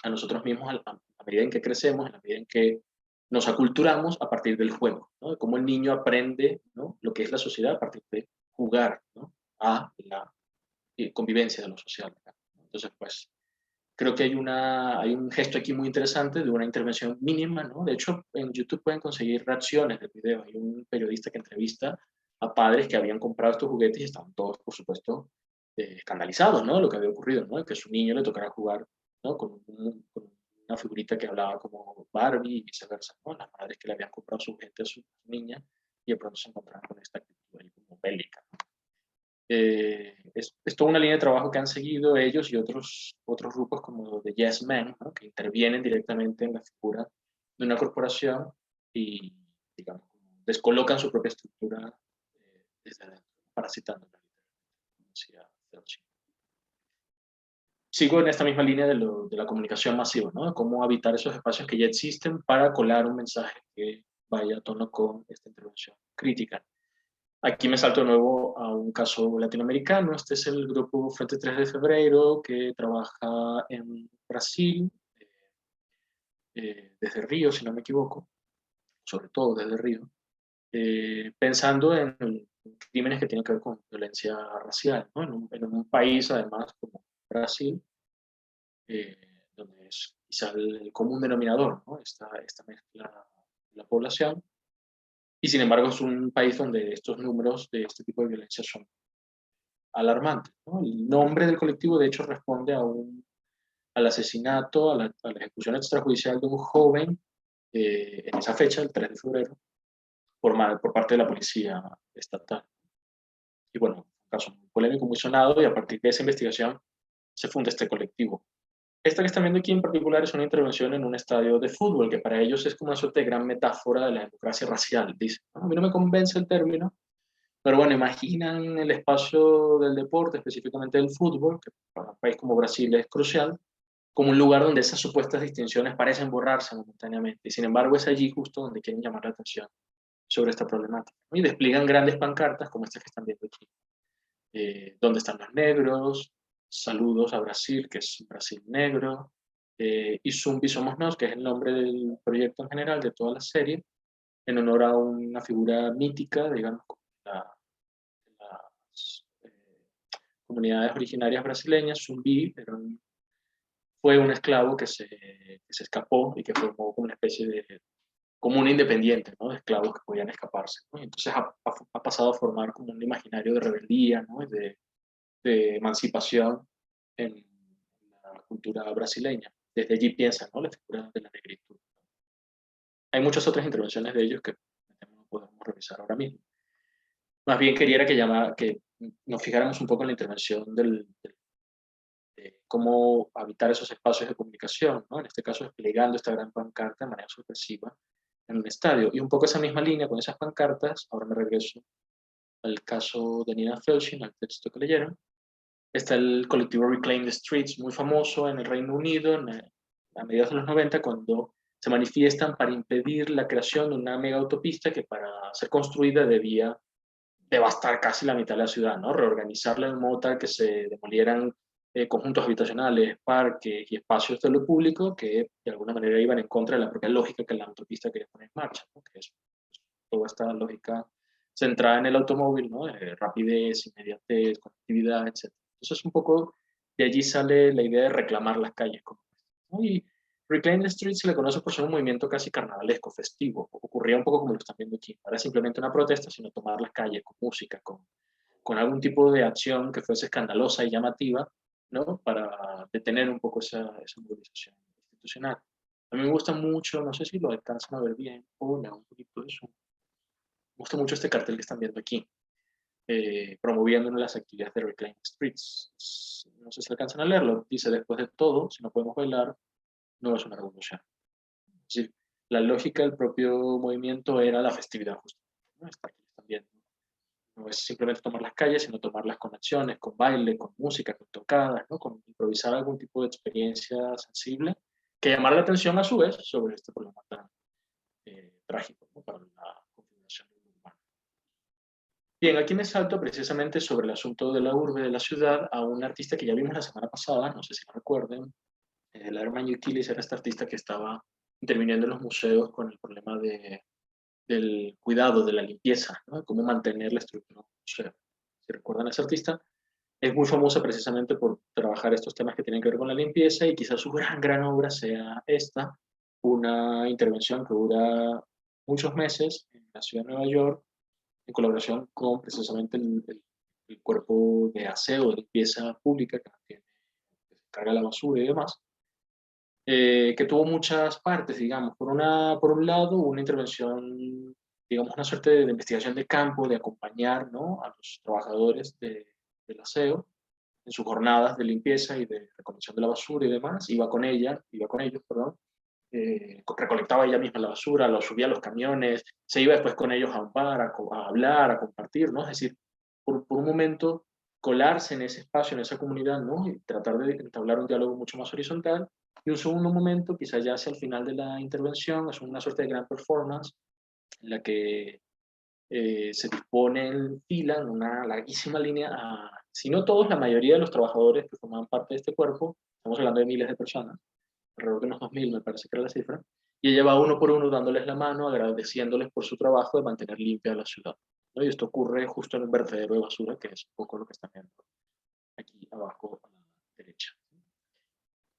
A nosotros mismos a medida en que crecemos, en la medida en que nos aculturamos a partir del juego, ¿no? De cómo el niño aprende, ¿no? Lo que es la sociedad a partir de jugar, ¿no? A la convivencia de lo social, ¿no? Entonces, pues, creo que hay un gesto aquí muy interesante de una intervención mínima, ¿no? De hecho, en YouTube pueden conseguir reacciones del video. Hay un periodista que entrevista a padres que habían comprado estos juguetes y estaban todos, por supuesto, escandalizados, ¿no? Lo que había ocurrido, ¿no? Que a su niño le tocara jugar, ¿no? Con una figurita que hablaba como Barbie y viceversa, ¿no? Las madres que le habían comprado su juguete a su niña y de pronto se encontraban con esta actitud ahí como bélica, ¿no? Es toda una línea de trabajo que han seguido ellos y otros grupos como The Yes Men, ¿no? Que intervienen directamente en la figura de una corporación y, digamos, descolocan su propia estructura desde adentro, parasitando la literatura, como decía Felching. Sigo en esta misma línea de la comunicación masiva, ¿no? De cómo habitar esos espacios que ya existen para colar un mensaje que vaya a tono con esta intervención crítica. Aquí me salto de nuevo a un caso latinoamericano. Este es el grupo Frente 3 de Febrero, que trabaja en Brasil, desde Río, si no me equivoco, sobre todo desde Río, pensando en crímenes que tienen que ver con violencia racial, ¿no? En un país, además, como Brasil, eh, donde es quizá el común denominador, ¿no? Esta mezcla de la población. Y sin embargo es un país donde estos números de este tipo de violencia son alarmantes, ¿no? El nombre del colectivo, de hecho, responde al asesinato, a la ejecución extrajudicial de un joven en esa fecha, el 3 de febrero, por parte de la policía estatal. Y bueno, un caso muy polémico, muy sonado, y a partir de esa investigación se funda este colectivo. Esta que están viendo aquí en particular es una intervención en un estadio de fútbol, que para ellos es como una suerte de gran metáfora de la democracia racial, dice. A mí no me convence el término, pero bueno, imaginan el espacio del deporte, específicamente del fútbol, que para un país como Brasil es crucial, como un lugar donde esas supuestas distinciones parecen borrarse momentáneamente. Y sin embargo es allí justo donde quieren llamar la atención sobre esta problemática, ¿no? Y despliegan grandes pancartas como estas que están viendo aquí. ¿Dónde están los negros? Saludos a Brasil, que es Brasil negro. Y Zumbi Somos Nos, que es el nombre del proyecto en general, de toda la serie, en honor a una figura mítica, digamos, la, las comunidades originarias brasileñas. Zumbi fue un esclavo que se escapó y que formó como una especie de comuna independiente, ¿no? De esclavos que podían escaparse, ¿no? Y entonces ha pasado a formar como un imaginario de rebeldía, ¿no? De emancipación en la cultura brasileña. Desde allí piensan, ¿no? La figura de la negritud. Hay muchas otras intervenciones de ellos que no podemos revisar ahora mismo. Más bien quería que nos fijáramos un poco en la intervención de cómo habitar esos espacios de comunicación, ¿no? En este caso desplegando esta gran pancarta de manera sorpresiva en un estadio. Y un poco esa misma línea con esas pancartas, ahora me regreso al caso de Nina Felshing, al texto que leyeron. Está el colectivo Reclaim the Streets, muy famoso en el Reino Unido a mediados de los 90, cuando se manifiestan para impedir la creación de una mega autopista que para ser construida debía devastar casi la mitad de la ciudad, ¿no? Reorganizarla de un modo tal que se demolieran conjuntos habitacionales, parques y espacios de lo público que de alguna manera iban en contra de la propia lógica que la autopista quería poner en marcha, ¿no? Que es toda esta lógica centrada en el automóvil, ¿no? Rapidez, inmediatez, conectividad, etc. Entonces, un poco de allí sale la idea de reclamar las calles, ¿no? Y Reclaim the Street se le conoce por ser un movimiento casi carnavalesco, festivo. Ocurría un poco como lo están viendo aquí. No era simplemente una protesta, sino tomar las calles con música, con algún tipo de acción que fuese escandalosa y llamativa, ¿no? Para detener un poco esa movilización institucional. A mí me gusta mucho, no sé si lo alcanzan a ver bien, o me da un poquito de zoom. Me gusta mucho este cartel que están viendo aquí, promoviendo las actividades de Reclaim Streets. no sé si alcanzan a leerlo, dice: después de todo, si no podemos bailar, no es una revolución. Es decir, la lógica del propio movimiento era la festividad justa, ¿no? Está aquí también. No es simplemente tomar las calles, sino tomarlas con acciones, con baile, con música, con tocadas, ¿no? Con improvisar algún tipo de experiencia sensible que llamara la atención a su vez sobre este problema tan trágico, ¿no? Para la configuración urbana. Bien, aquí me salto precisamente sobre el asunto de la urbe, de la ciudad, a un artista que ya vimos la semana pasada, no sé si lo recuerden. Lerman Yukilis era este artista que estaba interviniendo en los museos con el problema del cuidado, de la limpieza, ¿no? Cómo mantener la estructura del museo. Si recuerdan a ese artista, es muy famosa precisamente por trabajar estos temas que tienen que ver con la limpieza, y quizás su gran obra sea esta, una intervención que dura muchos meses en la ciudad de Nueva York, en colaboración con precisamente el cuerpo de aseo, de limpieza pública que se encarga de la basura y demás, que tuvo muchas partes, digamos. Por un lado, una intervención, digamos, una suerte de investigación de campo, de acompañar, ¿no?, a los trabajadores del aseo en sus jornadas de limpieza y de recolección de la basura y demás. Iba con ellos, perdón. Recolectaba ella misma la basura, lo subía a los camiones, se iba después con ellos a un bar, a hablar, a compartir, ¿no? Es decir, por un momento colarse en ese espacio, en esa comunidad, ¿no? Y tratar de entablar un diálogo mucho más horizontal. Y un segundo momento, quizás ya hacia el final de la intervención, es una suerte de gran performance en la que se dispone en fila, en una larguísima línea, si no todos, la mayoría de los trabajadores que formaban parte de este cuerpo, estamos hablando de miles de personas, alrededor de unos 2000 me parece que era la cifra, y ella va uno por uno dándoles la mano, agradeciéndoles por su trabajo de mantener limpia la ciudad, ¿no? Y esto ocurre justo en un vertedero de basura, que es un poco lo que están viendo aquí abajo a la derecha.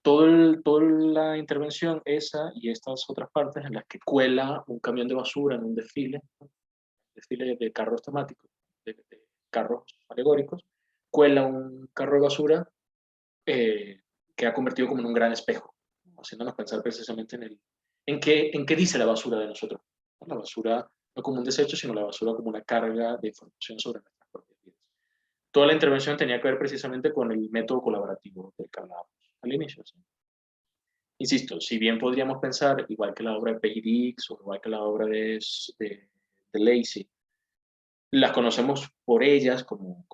Toda la intervención, esa y estas otras partes en las que cuela un camión de basura en un desfile, ¿no?, desfile de carros temáticos, de carros alegóricos, cuela un carro de basura que ha convertido como en un gran espejo, ¿no?, haciéndonos pensar precisamente en qué dice la basura de nosotros, ¿no? La basura no como un desecho, sino la basura como una carga de información sobre nuestras propias vidas. Toda la intervención tenía que ver precisamente con el método colaborativo del que hablábamos al inicio, ¿sí? Insisto, si bien podríamos pensar, igual que la obra de Peggy Dix o igual que la obra de Lacey, las conocemos por ellas como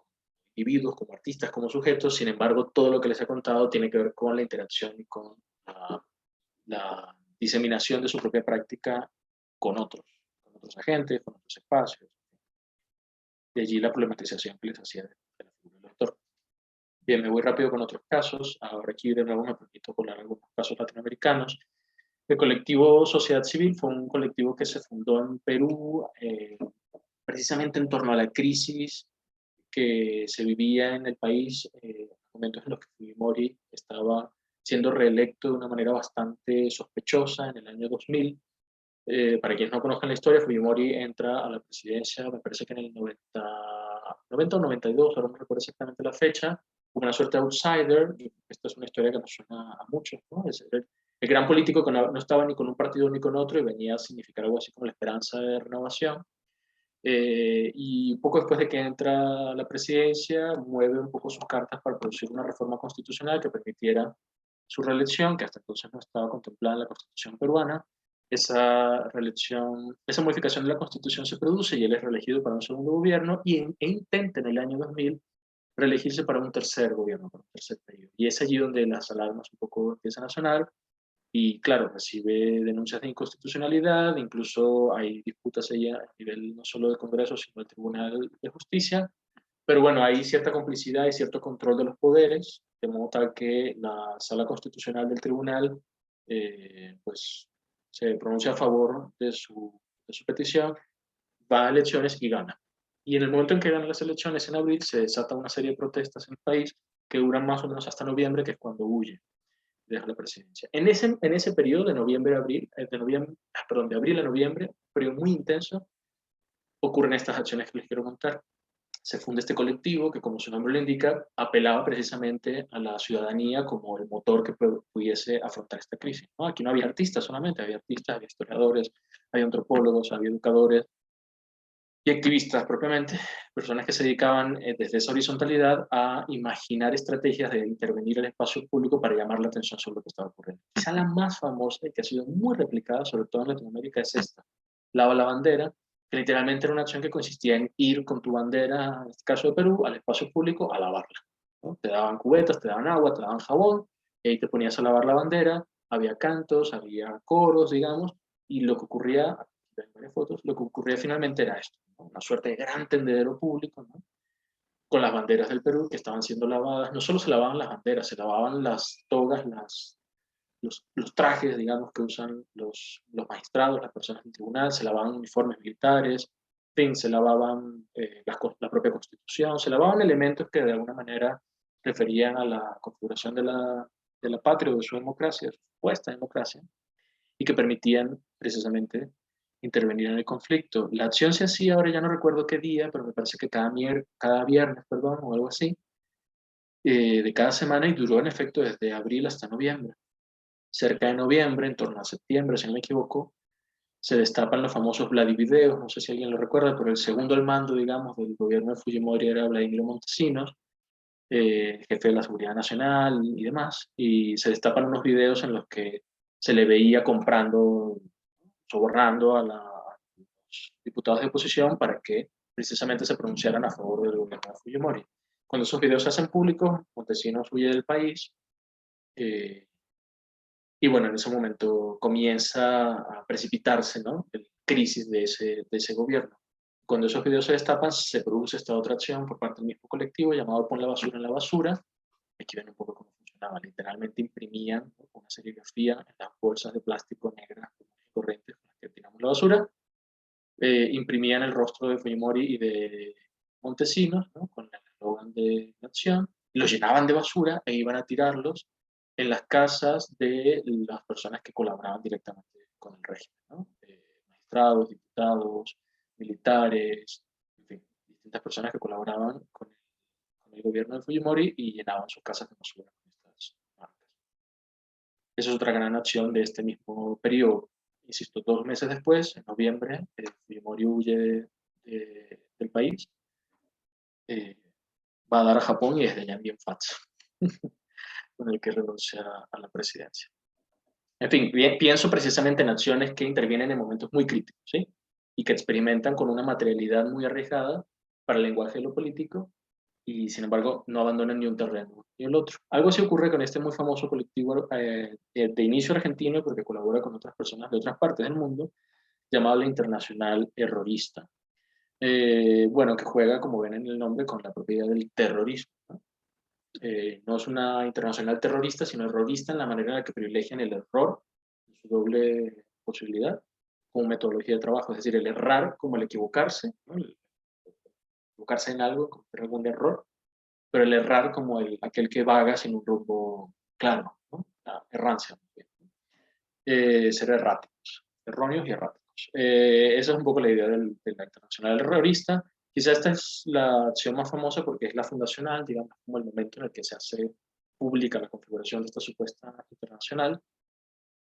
individuos, como artistas, como sujetos. Sin embargo, todo lo que les he contado tiene que ver con la interacción y con la diseminación de su propia práctica con otros agentes, con otros espacios. De allí la problematización que les hacía de la figura del autor. Bien, me voy rápido con otros casos. Ahora aquí de nuevo me permito colar algunos casos latinoamericanos. El colectivo Sociedad Civil fue un colectivo que se fundó en Perú precisamente en torno a la crisis que se vivía en el país, momentos en los que Fujimori estaba siendo reelecto de una manera bastante sospechosa en el año 2000. Para quienes no conozcan la historia, Fujimori entra a la presidencia, me parece que en el 90 o 92, ahora no recuerdo exactamente la fecha, como una suerte de outsider, y esta es una historia que nos suena a muchos, ¿no? Es el gran político que no estaba ni con un partido ni con otro y venía a significar algo así como la esperanza de renovación. Y poco después de que entra a la presidencia, mueve un poco sus cartas para producir una reforma constitucional que permitiera su reelección, que hasta entonces no estaba contemplada en la Constitución peruana. Esa reelección, esa modificación de la Constitución se produce y él es reelegido para un segundo gobierno e intenta en el año 2000 reelegirse para un tercer gobierno, para un tercer periodo. Y es allí donde las alarmas un poco empiezan a sonar. Y claro, recibe denuncias de inconstitucionalidad, incluso hay disputas allá a nivel no solo del Congreso, sino del Tribunal de Justicia. Pero bueno, hay cierta complicidad y cierto control de los poderes, de modo tal que la Sala Constitucional del Tribunal pues, se pronuncia a favor de su petición, va a elecciones y gana. Y en el momento en que ganan las elecciones, en abril, se desata una serie de protestas en el país que duran más o menos hasta noviembre, que es cuando huye, deja la presidencia. En ese periodo de noviembre a abril, de abril a noviembre, periodo muy intenso, ocurren estas acciones que les quiero contar. Se funda este colectivo que, como su nombre lo indica, apelaba precisamente a la ciudadanía como el motor que pudiese afrontar esta crisis, ¿no? Aquí no había artistas solamente, había artistas, había historiadores, había antropólogos, había educadores, y activistas propiamente, personas que se dedicaban desde esa horizontalidad a imaginar estrategias de intervenir el espacio público para llamar la atención sobre lo que estaba ocurriendo. Quizá la más famosa y que ha sido muy replicada, sobre todo en Latinoamérica, es esta, Lava la bandera, que literalmente era una acción que consistía en ir con tu bandera, en este caso de Perú, al espacio público a lavarla, ¿no? Te daban cubetas, te daban agua, te daban jabón, y ahí te ponías a lavar la bandera, había cantos, había coros, digamos, y lo que ocurría, en varias fotos, lo que ocurría finalmente era esto, ¿no? Una suerte de gran tendedero público, ¿no? Con las banderas del Perú que estaban siendo lavadas. No solo se lavaban las banderas, se lavaban las togas, los trajes, digamos, que usan los magistrados, las personas del tribunal, se lavaban uniformes militares, en fin, se lavaban la propia constitución, se lavaban elementos que de alguna manera referían a la configuración de la patria o de su democracia, de su supuesta democracia, y que permitían precisamente intervenir en el conflicto. La acción se hacía, ahora ya no recuerdo qué día, pero me parece que cada viernes, perdón, o algo así, de cada semana, y duró en efecto desde abril hasta noviembre. Cerca de noviembre, en torno a septiembre, si no me equivoco, se destapan los famosos Vladivideos, no sé si alguien lo recuerda, pero el segundo al mando, digamos, del gobierno de Fujimori era Vladimiro Montesinos, jefe de la Seguridad Nacional y demás, y se destapan unos videos en los que se le veía comprando, sobornando a los diputados de oposición para que precisamente se pronunciaran a favor del gobierno de Fujimori. Cuando esos videos se hacen públicos, Montesinos huye del país, eh, y bueno, en ese momento comienza a precipitarse, ¿no?, la crisis de ese gobierno. Cuando esos videos se destapan, se produce esta otra acción por parte del mismo colectivo llamado Pon la basura en la basura. Aquí ven un poco cómo funcionaba. Literalmente imprimían, ¿no?, una serigrafía en las bolsas de plástico negras corrientes con las que tiramos la basura. Imprimían el rostro de Fujimori y de Montesinos, ¿no?, con el eslogan de la acción, los llenaban de basura e iban a tirarlos en las casas de las personas que colaboraban directamente con el régimen, ¿no? Magistrados, diputados, militares, en fin, distintas personas que colaboraban con el gobierno de Fujimori y llenaban sus casas de basura con estas marcas. Esa es otra gran acción de este mismo periodo. Insisto, 2 meses después, en noviembre, Fujimori huye del país, va a dar a Japón y desde allá envía un fax con el que renuncia a la presidencia. En fin, pienso precisamente en acciones que intervienen en momentos muy críticos, ¿sí?, y que experimentan con una materialidad muy arriesgada para el lenguaje de lo político, y sin embargo no abandonan ni un terreno ni el otro. Algo así ocurre con este muy famoso colectivo de inicio argentino, porque colabora con otras personas de otras partes del mundo, llamado la Internacional Errorista. Bueno, que juega, como ven en el nombre, con la propiedad del terrorismo, ¿no? No es una internacional terrorista, sino errorista en la manera en la que privilegian el error, en su doble posibilidad, como metodología de trabajo, es decir, el errar como el equivocarse, ¿no?, el equivocarse en algo, cometer algún error, pero el errar como aquel que vaga sin un rumbo claro, ¿no?, la errancia. Ser erráticos, erróneos y erráticos. Esa es un poco la idea de la Internacional Errorista. Quizá esta es la acción más famosa porque es la fundacional, digamos, como el momento en el que se hace pública la configuración de esta supuesta internacional,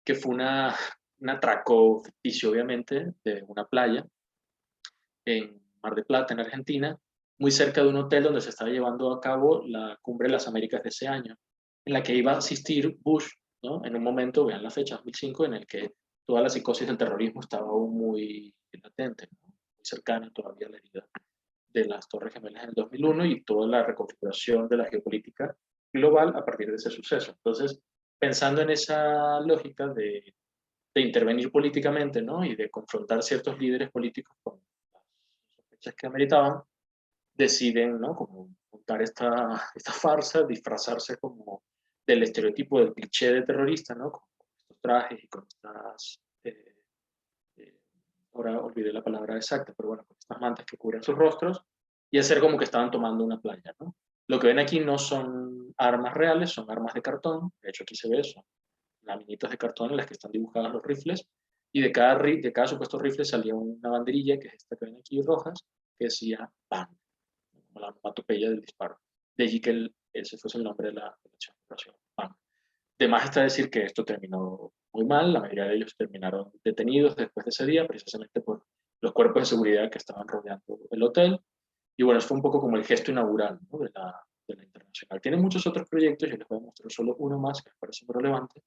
que fue un atraco ficticio, obviamente, de una playa en Mar del Plata, en Argentina, muy cerca de un hotel donde se estaba llevando a cabo la Cumbre de las Américas de ese año, en la que iba a asistir Bush, ¿no?, en un momento, vean la fecha, 2005, en el que toda la psicosis del terrorismo estaba aún muy latente, ¿no?, muy cercana todavía a la herida de las Torres Gemelas en el 2001 y toda la reconfiguración de la geopolítica global a partir de ese suceso. Entonces, pensando en esa lógica de intervenir políticamente, ¿no?, y de confrontar ciertos líderes políticos con las sospechas que ameritaban, deciden, ¿no?, como montar esta farsa, disfrazarse como del estereotipo del cliché de terrorista, ¿no?, con estos trajes y con estas, ahora olvidé la palabra exacta, pero bueno, con estas mantas que cubren sus rostros, y hacer como que estaban tomando una playa, ¿no? Lo que ven aquí no son armas reales, son armas de cartón, de hecho aquí se ve eso, laminitas de cartón en las que están dibujadas los rifles, y de cada supuesto rifle salía una banderilla, que es esta que ven aquí, rojas, que decía BAN, como la onomatopeya del disparo. De allí que ese fuese el nombre de la operación BAN. De más está decir que esto terminó muy mal, la mayoría de ellos terminaron detenidos después de ese día, precisamente por los cuerpos de seguridad que estaban rodeando el hotel. Y bueno, eso fue un poco como el gesto inaugural, ¿no?, de la internacional. Tiene muchos otros proyectos, yo les voy a mostrar solo uno más que me parece muy relevante,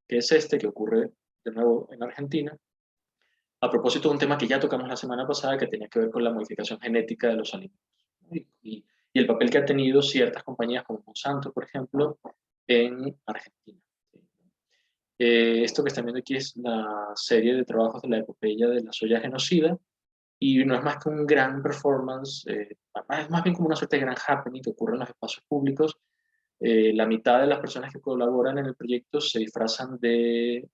que es este, que ocurre de nuevo en Argentina, a propósito de un tema que ya tocamos la semana pasada, que tenía que ver con la modificación genética de los alimentos, ¿no? Y el papel que han tenido ciertas compañías como Monsanto, por ejemplo, en Argentina. Esto que están viendo aquí es la serie de trabajos de la epopeya de la soya genocida, y no es más que un gran performance, es más bien como una suerte de gran happening que ocurre en los espacios públicos. La mitad de las personas que colaboran en el proyecto se disfrazan de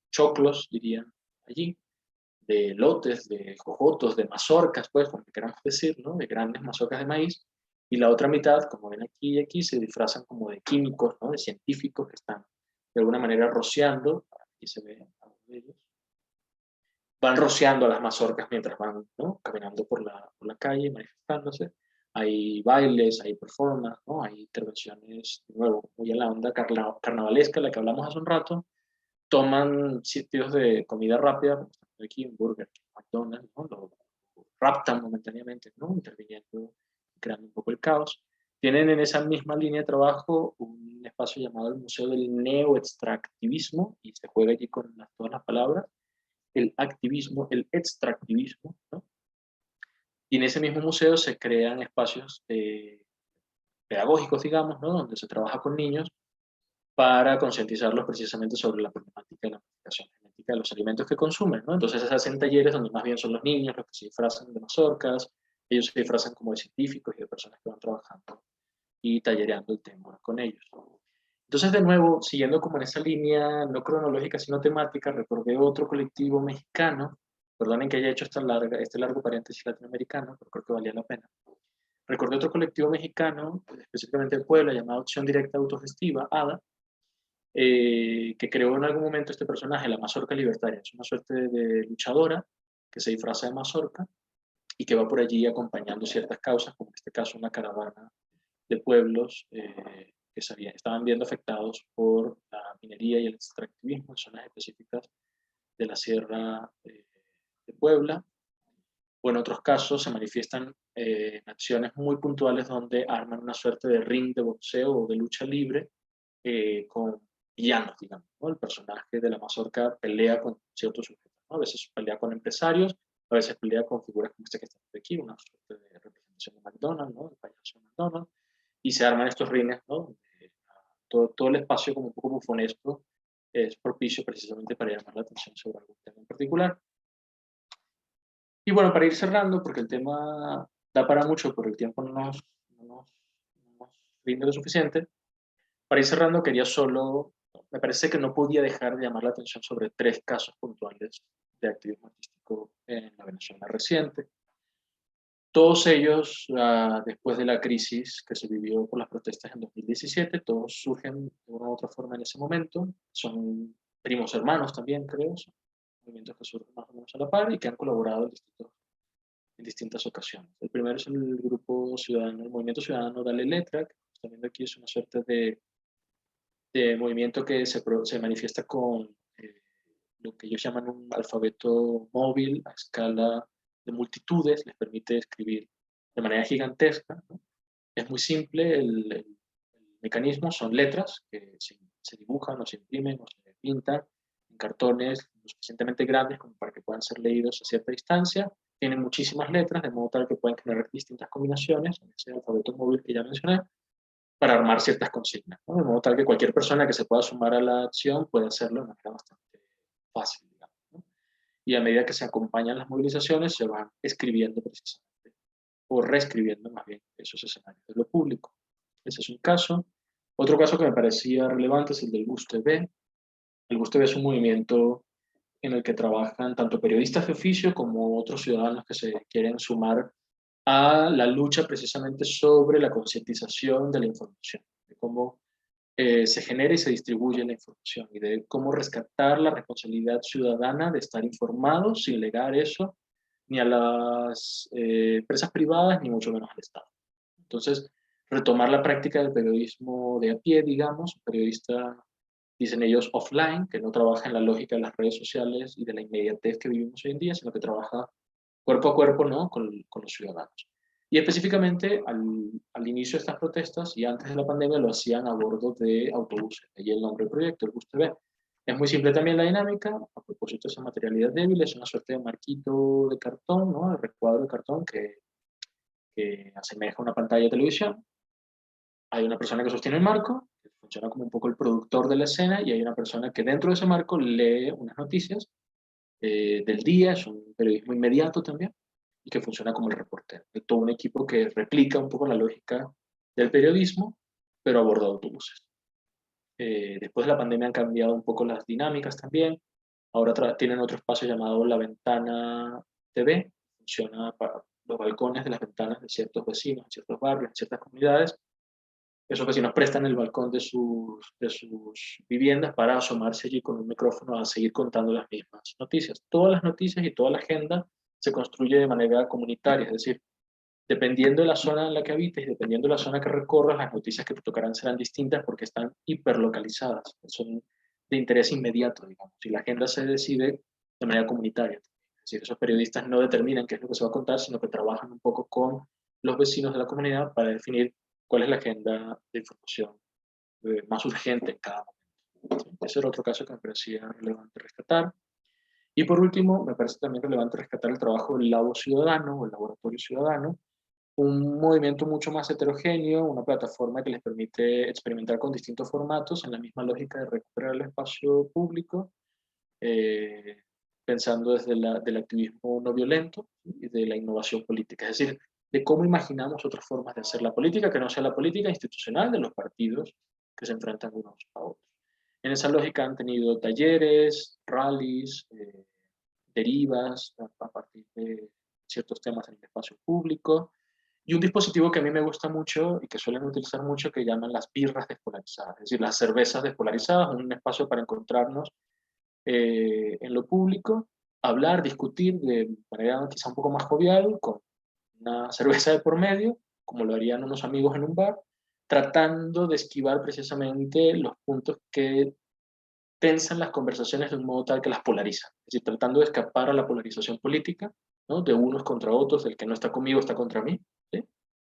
choclos, dirían allí, de lotes, de jojotos, de mazorcas, pues, como queramos decir, ¿no?, de grandes mazorcas de maíz, y la otra mitad, como ven aquí y aquí, se disfrazan como de químicos, ¿no?, de científicos que están de alguna manera rociando, aquí se ve a uno de ellos, van rociando a las mazorcas mientras van, ¿no?, caminando por la calle, manifestándose. Hay bailes, hay performance, ¿no?, hay intervenciones, de nuevo, muy a la onda carnavalesca, la que hablamos hace un rato. Toman sitios de comida rápida, como estamos aquí, un Burger King, McDonald's, ¿no?, lo raptan momentáneamente, ¿no?, interviniendo, creando un poco el caos. Tienen en esa misma línea de trabajo un espacio llamado el Museo del Neoextractivismo, y se juega allí con todas las palabras, el activismo, el extractivismo, ¿no? Y en ese mismo museo se crean espacios pedagógicos, digamos, ¿no?, donde se trabaja con niños para concientizarlos precisamente sobre la problemática de la modificación genética de los alimentos que consumen, ¿no? Entonces se hacen talleres donde más bien son los niños los que se disfrazan de mazorcas, ellos se disfrazan como de científicos y de personas que van trabajando y tallereando el tema con ellos. Entonces, de nuevo, siguiendo como en esa línea no cronológica, sino temática, recordé otro colectivo mexicano, perdonen que haya hecho este largo paréntesis latinoamericano, pero creo que valía la pena. Recordé otro colectivo mexicano, específicamente de Puebla, llamado Acción Directa Autogestiva, ADA, que creó en algún momento este personaje, la mazorca libertaria. Es una suerte de luchadora que se disfraza de mazorca y que va por allí acompañando ciertas causas, como en este caso una caravana de pueblos que estaban viendo afectados por la minería y el extractivismo en zonas específicas de la Sierra de Puebla. O en otros casos se manifiestan en acciones muy puntuales donde arman una suerte de ring de boxeo o de lucha libre con villanos, digamos, ¿no? El personaje de la mazorca pelea con ciertos sujetos, ¿no? A veces pelea con empresarios, a veces pelea con figuras como este que está aquí, una suerte de representación de McDonald's, ¿no?, el payaso de McDonald's, y se arman estos rines, ¿no?, todo el espacio como un poco bufonesco es propicio precisamente para llamar la atención sobre algún tema en particular. Y bueno, para ir cerrando, porque el tema da para mucho, pero el tiempo no nos rinde lo suficiente, para ir cerrando quería solo, me parece que no podía dejar de llamar la atención sobre 3 casos puntuales de activismo artístico en la Venezuela reciente. Todos ellos, después de la crisis que se vivió por las protestas en 2017, todos surgen de una u otra forma en ese momento, son primos hermanos también, creo, son movimientos que surgen más o menos a la par y que han colaborado en distintas ocasiones. El primero es el grupo ciudadano, el movimiento ciudadano Dale Letra, que también aquí es una suerte de movimiento que se manifiesta con lo que ellos llaman un alfabeto móvil a escala de multitudes, les permite escribir de manera gigantesca, ¿no? Es muy simple, el mecanismo son letras que se dibujan o se imprimen o se pintan en cartones lo suficientemente grandes como para que puedan ser leídos a cierta distancia. Tienen muchísimas letras, de modo tal que pueden generar distintas combinaciones, en ese alfabeto móvil que ya mencioné, para armar ciertas consignas, ¿no? De modo tal que cualquier persona que se pueda sumar a la acción puede hacerlo de manera bastante fácil, digamos, ¿no? Y a medida que se acompañan las movilizaciones, se van escribiendo precisamente, o reescribiendo más bien esos escenarios de lo público. Ese es un caso. Otro caso que me parecía relevante es el del Bus TV. El Bus TV es un movimiento en el que trabajan tanto periodistas de oficio como otros ciudadanos que se quieren sumar a la lucha precisamente sobre la concientización de la información, de cómo se genera y se distribuye la información y de cómo rescatar la responsabilidad ciudadana de estar informados sin legar eso ni a las empresas privadas ni mucho menos al Estado. Entonces, retomar la práctica del periodismo de a pie, digamos, un periodista dicen ellos, offline, que no trabaja en la lógica de las redes sociales y de la inmediatez que vivimos hoy en día, sino que trabaja cuerpo a cuerpo, ¿no?, con los ciudadanos. Y específicamente al inicio de estas protestas y antes de la pandemia lo hacían a bordo de autobuses, de ahí el nombre del proyecto, el Bus TV. Es muy simple también la dinámica, a propósito de esa materialidad débil, es una suerte de marquito de cartón, ¿no?, el recuadro de cartón que asemeja una pantalla de televisión. Hay una persona que sostiene el marco, que funciona como un poco el productor de la escena, y hay una persona que dentro de ese marco lee unas noticias del día, es un periodismo inmediato también, y que funciona como el reportero. Es todo un equipo que replica un poco la lógica del periodismo, pero a bordo de autobuses. Después de la pandemia han cambiado un poco las dinámicas también. Ahora tienen otro espacio llamado La Ventana TV. Funciona para los balcones de las ventanas de ciertos vecinos, en ciertos barrios, en ciertas comunidades. Esos vecinos prestan el balcón de sus viviendas para asomarse allí con un micrófono a seguir contando las mismas noticias. Todas las noticias y toda la agenda se construye de manera comunitaria, es decir, dependiendo de la zona en la que habites y dependiendo de la zona que recorras, las noticias que te tocarán serán distintas porque están hiperlocalizadas, son de interés inmediato, digamos, y la agenda se decide de manera comunitaria. Es decir, esos periodistas no determinan qué es lo que se va a contar, sino que trabajan un poco con los vecinos de la comunidad para definir cuál es la agenda de información más urgente en cada momento. ¿Sí? Ese era otro caso que me parecía relevante rescatar. Y por último, me parece también relevante rescatar el trabajo del Labo Ciudadano o el Laboratorio Ciudadano, un movimiento mucho más heterogéneo, una plataforma que les permite experimentar con distintos formatos en la misma lógica de recuperar el espacio público, pensando desde del activismo no violento y de la innovación política, es decir, de cómo imaginamos otras formas de hacer la política que no sea la política institucional de los partidos que se enfrentan unos a otros. En esa lógica han tenido talleres, rallies, derivas a partir de ciertos temas en el espacio público, y un dispositivo que a mí me gusta mucho y que suelen utilizar mucho que llaman las birras despolarizadas, es decir, las cervezas despolarizadas, un espacio para encontrarnos en lo público, hablar, discutir de manera quizá un poco más jovial, con una cerveza de por medio, como lo harían unos amigos en un bar, tratando de esquivar precisamente los puntos que tensan las conversaciones de un modo tal que las polariza. Es decir, tratando de escapar a la polarización política, ¿no?, de unos contra otros, del que no está conmigo está contra mí, ¿sí?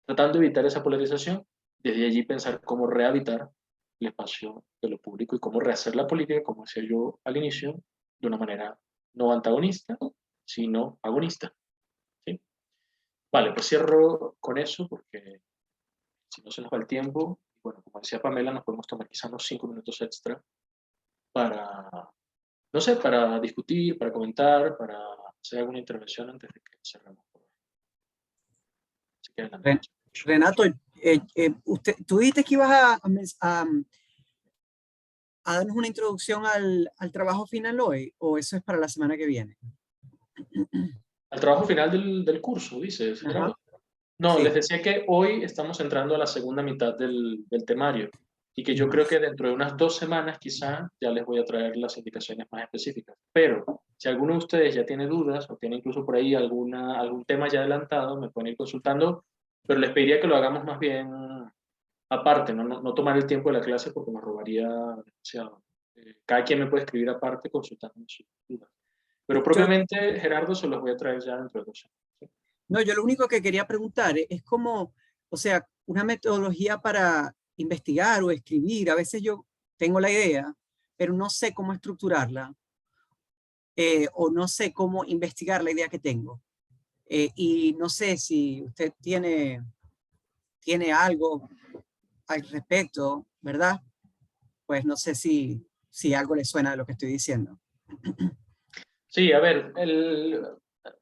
Tratando de evitar esa polarización, desde allí pensar cómo rehabitar el espacio de lo público y cómo rehacer la política, como decía yo al inicio, de una manera no antagonista, sino agonista. ¿Sí? Vale, pues cierro con eso porque si no se nos va el tiempo. Y bueno, como decía Pamela, nos podemos tomar quizás unos 5 minutos extra para, no sé, para discutir, para comentar, para hacer alguna intervención antes de que cerremos. Así que adelante. Renato, tú dijiste que ibas a darnos una introducción al trabajo final hoy, o eso es para la semana que viene. Al trabajo final del curso, dices, Gerardo. No, Sí. les decía que hoy estamos entrando a la segunda mitad del temario y que yo creo que dentro de unas 2 semanas quizá ya les voy a traer las indicaciones más específicas. Pero si alguno de ustedes ya tiene dudas o tiene incluso por ahí algún tema ya adelantado, me pueden ir consultando, pero les pediría que lo hagamos más bien aparte, no tomar el tiempo de la clase porque nos robaría demasiado. Cada quien me puede escribir aparte consultando sus dudas. Pero propiamente, Gerardo, se los voy a traer ya dentro de 2 semanas. ¿Sí? No, yo lo único que quería preguntar es como, o sea, una metodología para investigar o escribir. A veces yo tengo la idea, pero no sé cómo estructurarla o no sé cómo investigar la idea que tengo. Y no sé si usted tiene algo al respecto, ¿verdad? Pues no sé si algo le suena de lo que estoy diciendo. Sí, a ver,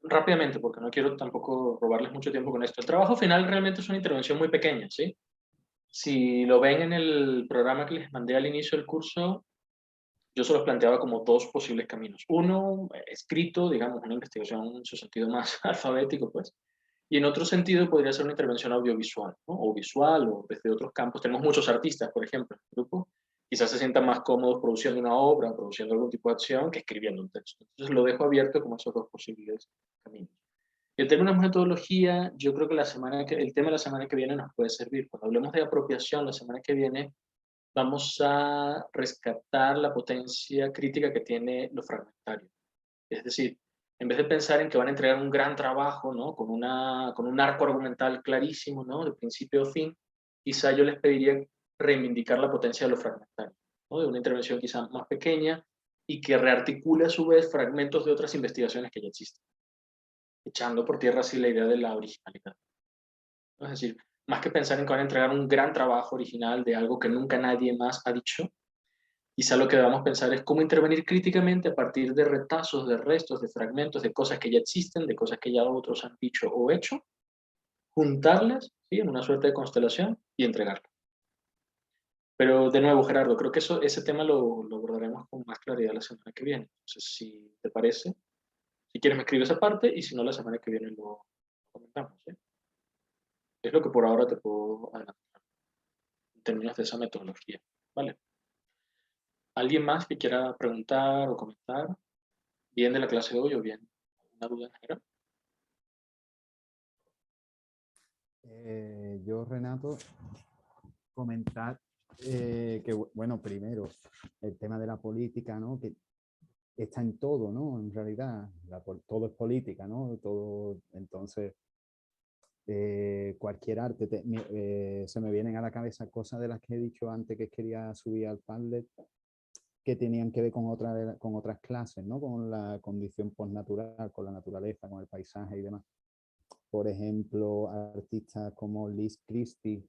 rápidamente, porque no quiero tampoco robarles mucho tiempo con esto. El trabajo final realmente es una intervención muy pequeña, ¿sí? Si lo ven en el programa que les mandé al inicio del curso, yo se los planteaba como 2 posibles caminos. Uno, escrito, digamos, una investigación en su sentido más alfabético, pues. Y en otro sentido podría ser una intervención audiovisual, ¿no? O visual, o desde otros campos. Tenemos muchos artistas, por ejemplo, en el grupo. Quizás se sientan más cómodos produciendo una obra, produciendo algún tipo de acción, que escribiendo un texto. Entonces lo dejo abierto como esos 2 posibles caminos. Y en términos de metodología, yo creo que el tema de la semana que viene nos puede servir. Cuando hablemos de apropiación la semana que viene, vamos a rescatar la potencia crítica que tiene lo fragmentario. Es decir, en vez de pensar en que van a entregar un gran trabajo, ¿no? con un arco argumental clarísimo, ¿no? De principio a fin, quizá yo les pediría reivindicar la potencia de lo fragmentario, ¿no? De una intervención quizá más pequeña y que rearticule a su vez fragmentos de otras investigaciones que ya existen, echando por tierra así la idea de la originalidad. Es decir, más que pensar en que van a entregar un gran trabajo original de algo que nunca nadie más ha dicho, quizá lo que debamos pensar es cómo intervenir críticamente a partir de retazos, de restos, de fragmentos, de cosas que ya existen, de cosas que ya otros han dicho o hecho, juntarlas, ¿sí? En una suerte de constelación y entregarlas. Pero de nuevo, Gerardo, creo que ese tema lo abordaremos con más claridad la semana que viene. Entonces, si te parece, si quieres me escribes esa parte y si no, la semana que viene lo comentamos. ¿Sí? Es lo que por ahora te puedo adelantar en términos de esa metodología. ¿Vale? ¿Alguien más que quiera preguntar o comentar? Bien de la clase de hoy o bien una duda en general. Yo, Renato, comentar que, bueno, primero, el tema de la política, ¿no? Que está en todo, ¿no? En realidad, todo es política, ¿no? Todo, entonces, cualquier arte, se me vienen a la cabeza cosas de las que he dicho antes que quería subir al Padlet, que tenían que ver con otras clases, ¿no? Con la condición postnatural, con la naturaleza, con el paisaje y demás. Por ejemplo, artistas como Liz Christie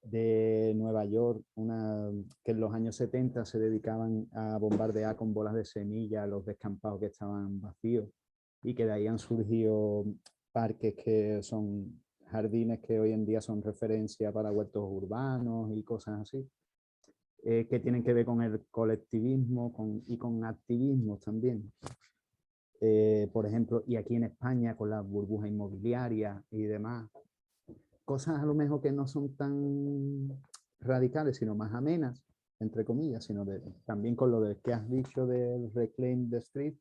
de Nueva York, que en los años 70 se dedicaban a bombardear con bolas de semilla los descampados que estaban vacíos, y que de ahí han surgido parques que son jardines que hoy en día son referencia para huertos urbanos y cosas así, que tienen que ver con el colectivismo y con activismo también. Por ejemplo, y aquí en España con la burbuja inmobiliaria y demás, cosas a lo mejor que no son tan radicales, sino más amenas, entre comillas, sino también con lo que has dicho del Reclaim the Street.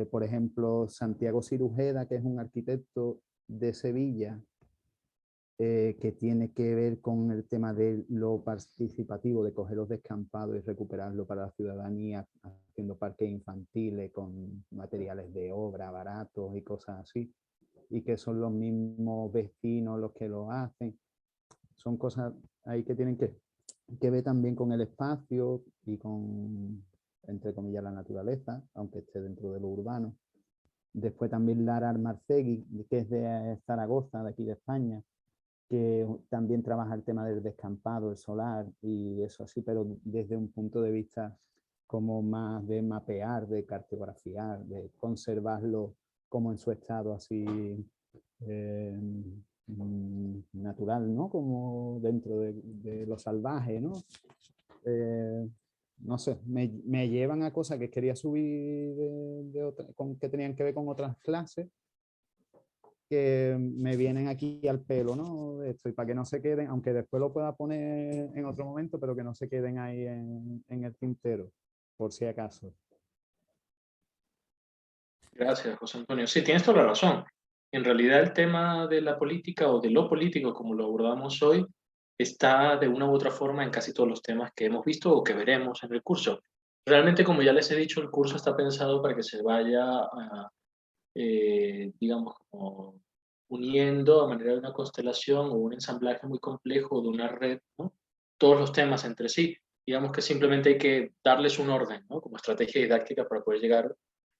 Por ejemplo, Santiago Cirujeda, que es un arquitecto de Sevilla, que tiene que ver con el tema de lo participativo, de coger los descampados y recuperarlo para la ciudadanía, haciendo parques infantiles con materiales de obra baratos y cosas así, y que son los mismos vecinos los que lo hacen. Son cosas ahí que tienen que ver también con el espacio y con, entre comillas, la naturaleza, aunque esté dentro de lo urbano. Después también Lara Armarcegui, que es de Zaragoza, de aquí de España, que también trabaja el tema del descampado, el solar y eso así, pero desde un punto de vista como más de mapear, de cartografiar, de conservarlo como en su estado así natural, ¿no? Como dentro de lo salvaje, ¿no? No sé, me llevan a cosas que quería subir que tenían que ver con otras clases, que me vienen aquí al pelo, ¿no? Esto, y para que no se queden, aunque después lo pueda poner en otro momento, pero que no se queden ahí en el tintero, por si acaso. Gracias, José Antonio. Sí, tienes toda la razón. En realidad el tema de la política o de lo político, como lo abordamos hoy, está de una u otra forma en casi todos los temas que hemos visto o que veremos en el curso. Realmente, como ya les he dicho, el curso está pensado para que se vaya, digamos, como uniendo a manera de una constelación o un ensamblaje muy complejo de una red, ¿no? Todos los temas entre sí. Digamos que simplemente hay que darles un orden, ¿no? Como estrategia didáctica para poder llegar,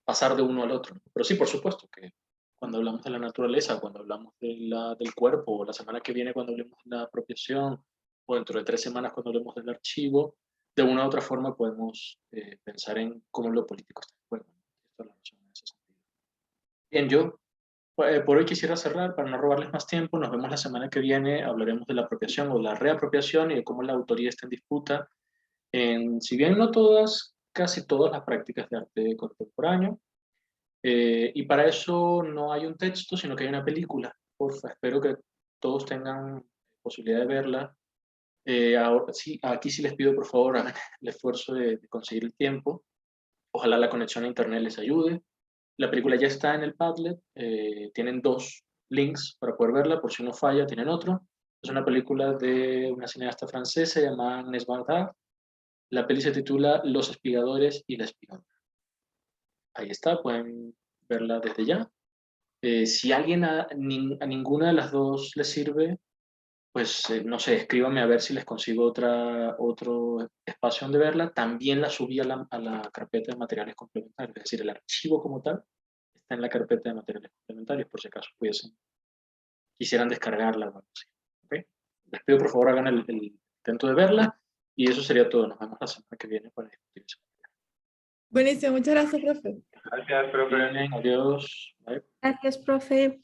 pasar de uno al otro. Pero sí, por supuesto, que cuando hablamos de la naturaleza, cuando hablamos del cuerpo, o la semana que viene cuando hablemos de la apropiación, o dentro de 3 semanas cuando hablemos del archivo, de una u otra forma podemos pensar en cómo lo político está en juego. Esto es la razón en ese sentido. Bien, yo por hoy quisiera cerrar para no robarles más tiempo. Nos vemos la semana que viene. Hablaremos de la apropiación o la reapropiación y de cómo la autoría está en disputa si bien no todas, casi todas las prácticas de arte contemporáneo. Y para eso no hay un texto, sino que hay una película. Porfa, espero que todos tengan posibilidad de verla. Ahora, sí, aquí sí les pido, por favor, hagan el esfuerzo de conseguir el tiempo. Ojalá la conexión a internet les ayude. La película ya está en el Padlet. Tienen 2 links para poder verla, por si uno falla, tienen otro. Es una película de una cineasta francesa llamada Agnès Varda. La peli se titula Los espigadores y la espiona. Ahí está, pueden verla desde ya. Si a alguien a ninguna de las dos les sirve, pues no sé, escríbanme a ver si les consigo otro espacio donde verla. También la subí a la carpeta de materiales complementarios, es decir, el archivo como tal está en la carpeta de materiales complementarios, por si acaso quisieran descargarla o algo así. ¿Okay? Les pido por favor hagan el intento de verla y eso sería todo. Nos vemos la semana que viene para discutir eso. Buenísimo, muchas gracias, profe. Gracias, profe. Bien, adiós. Bye. Gracias, profe.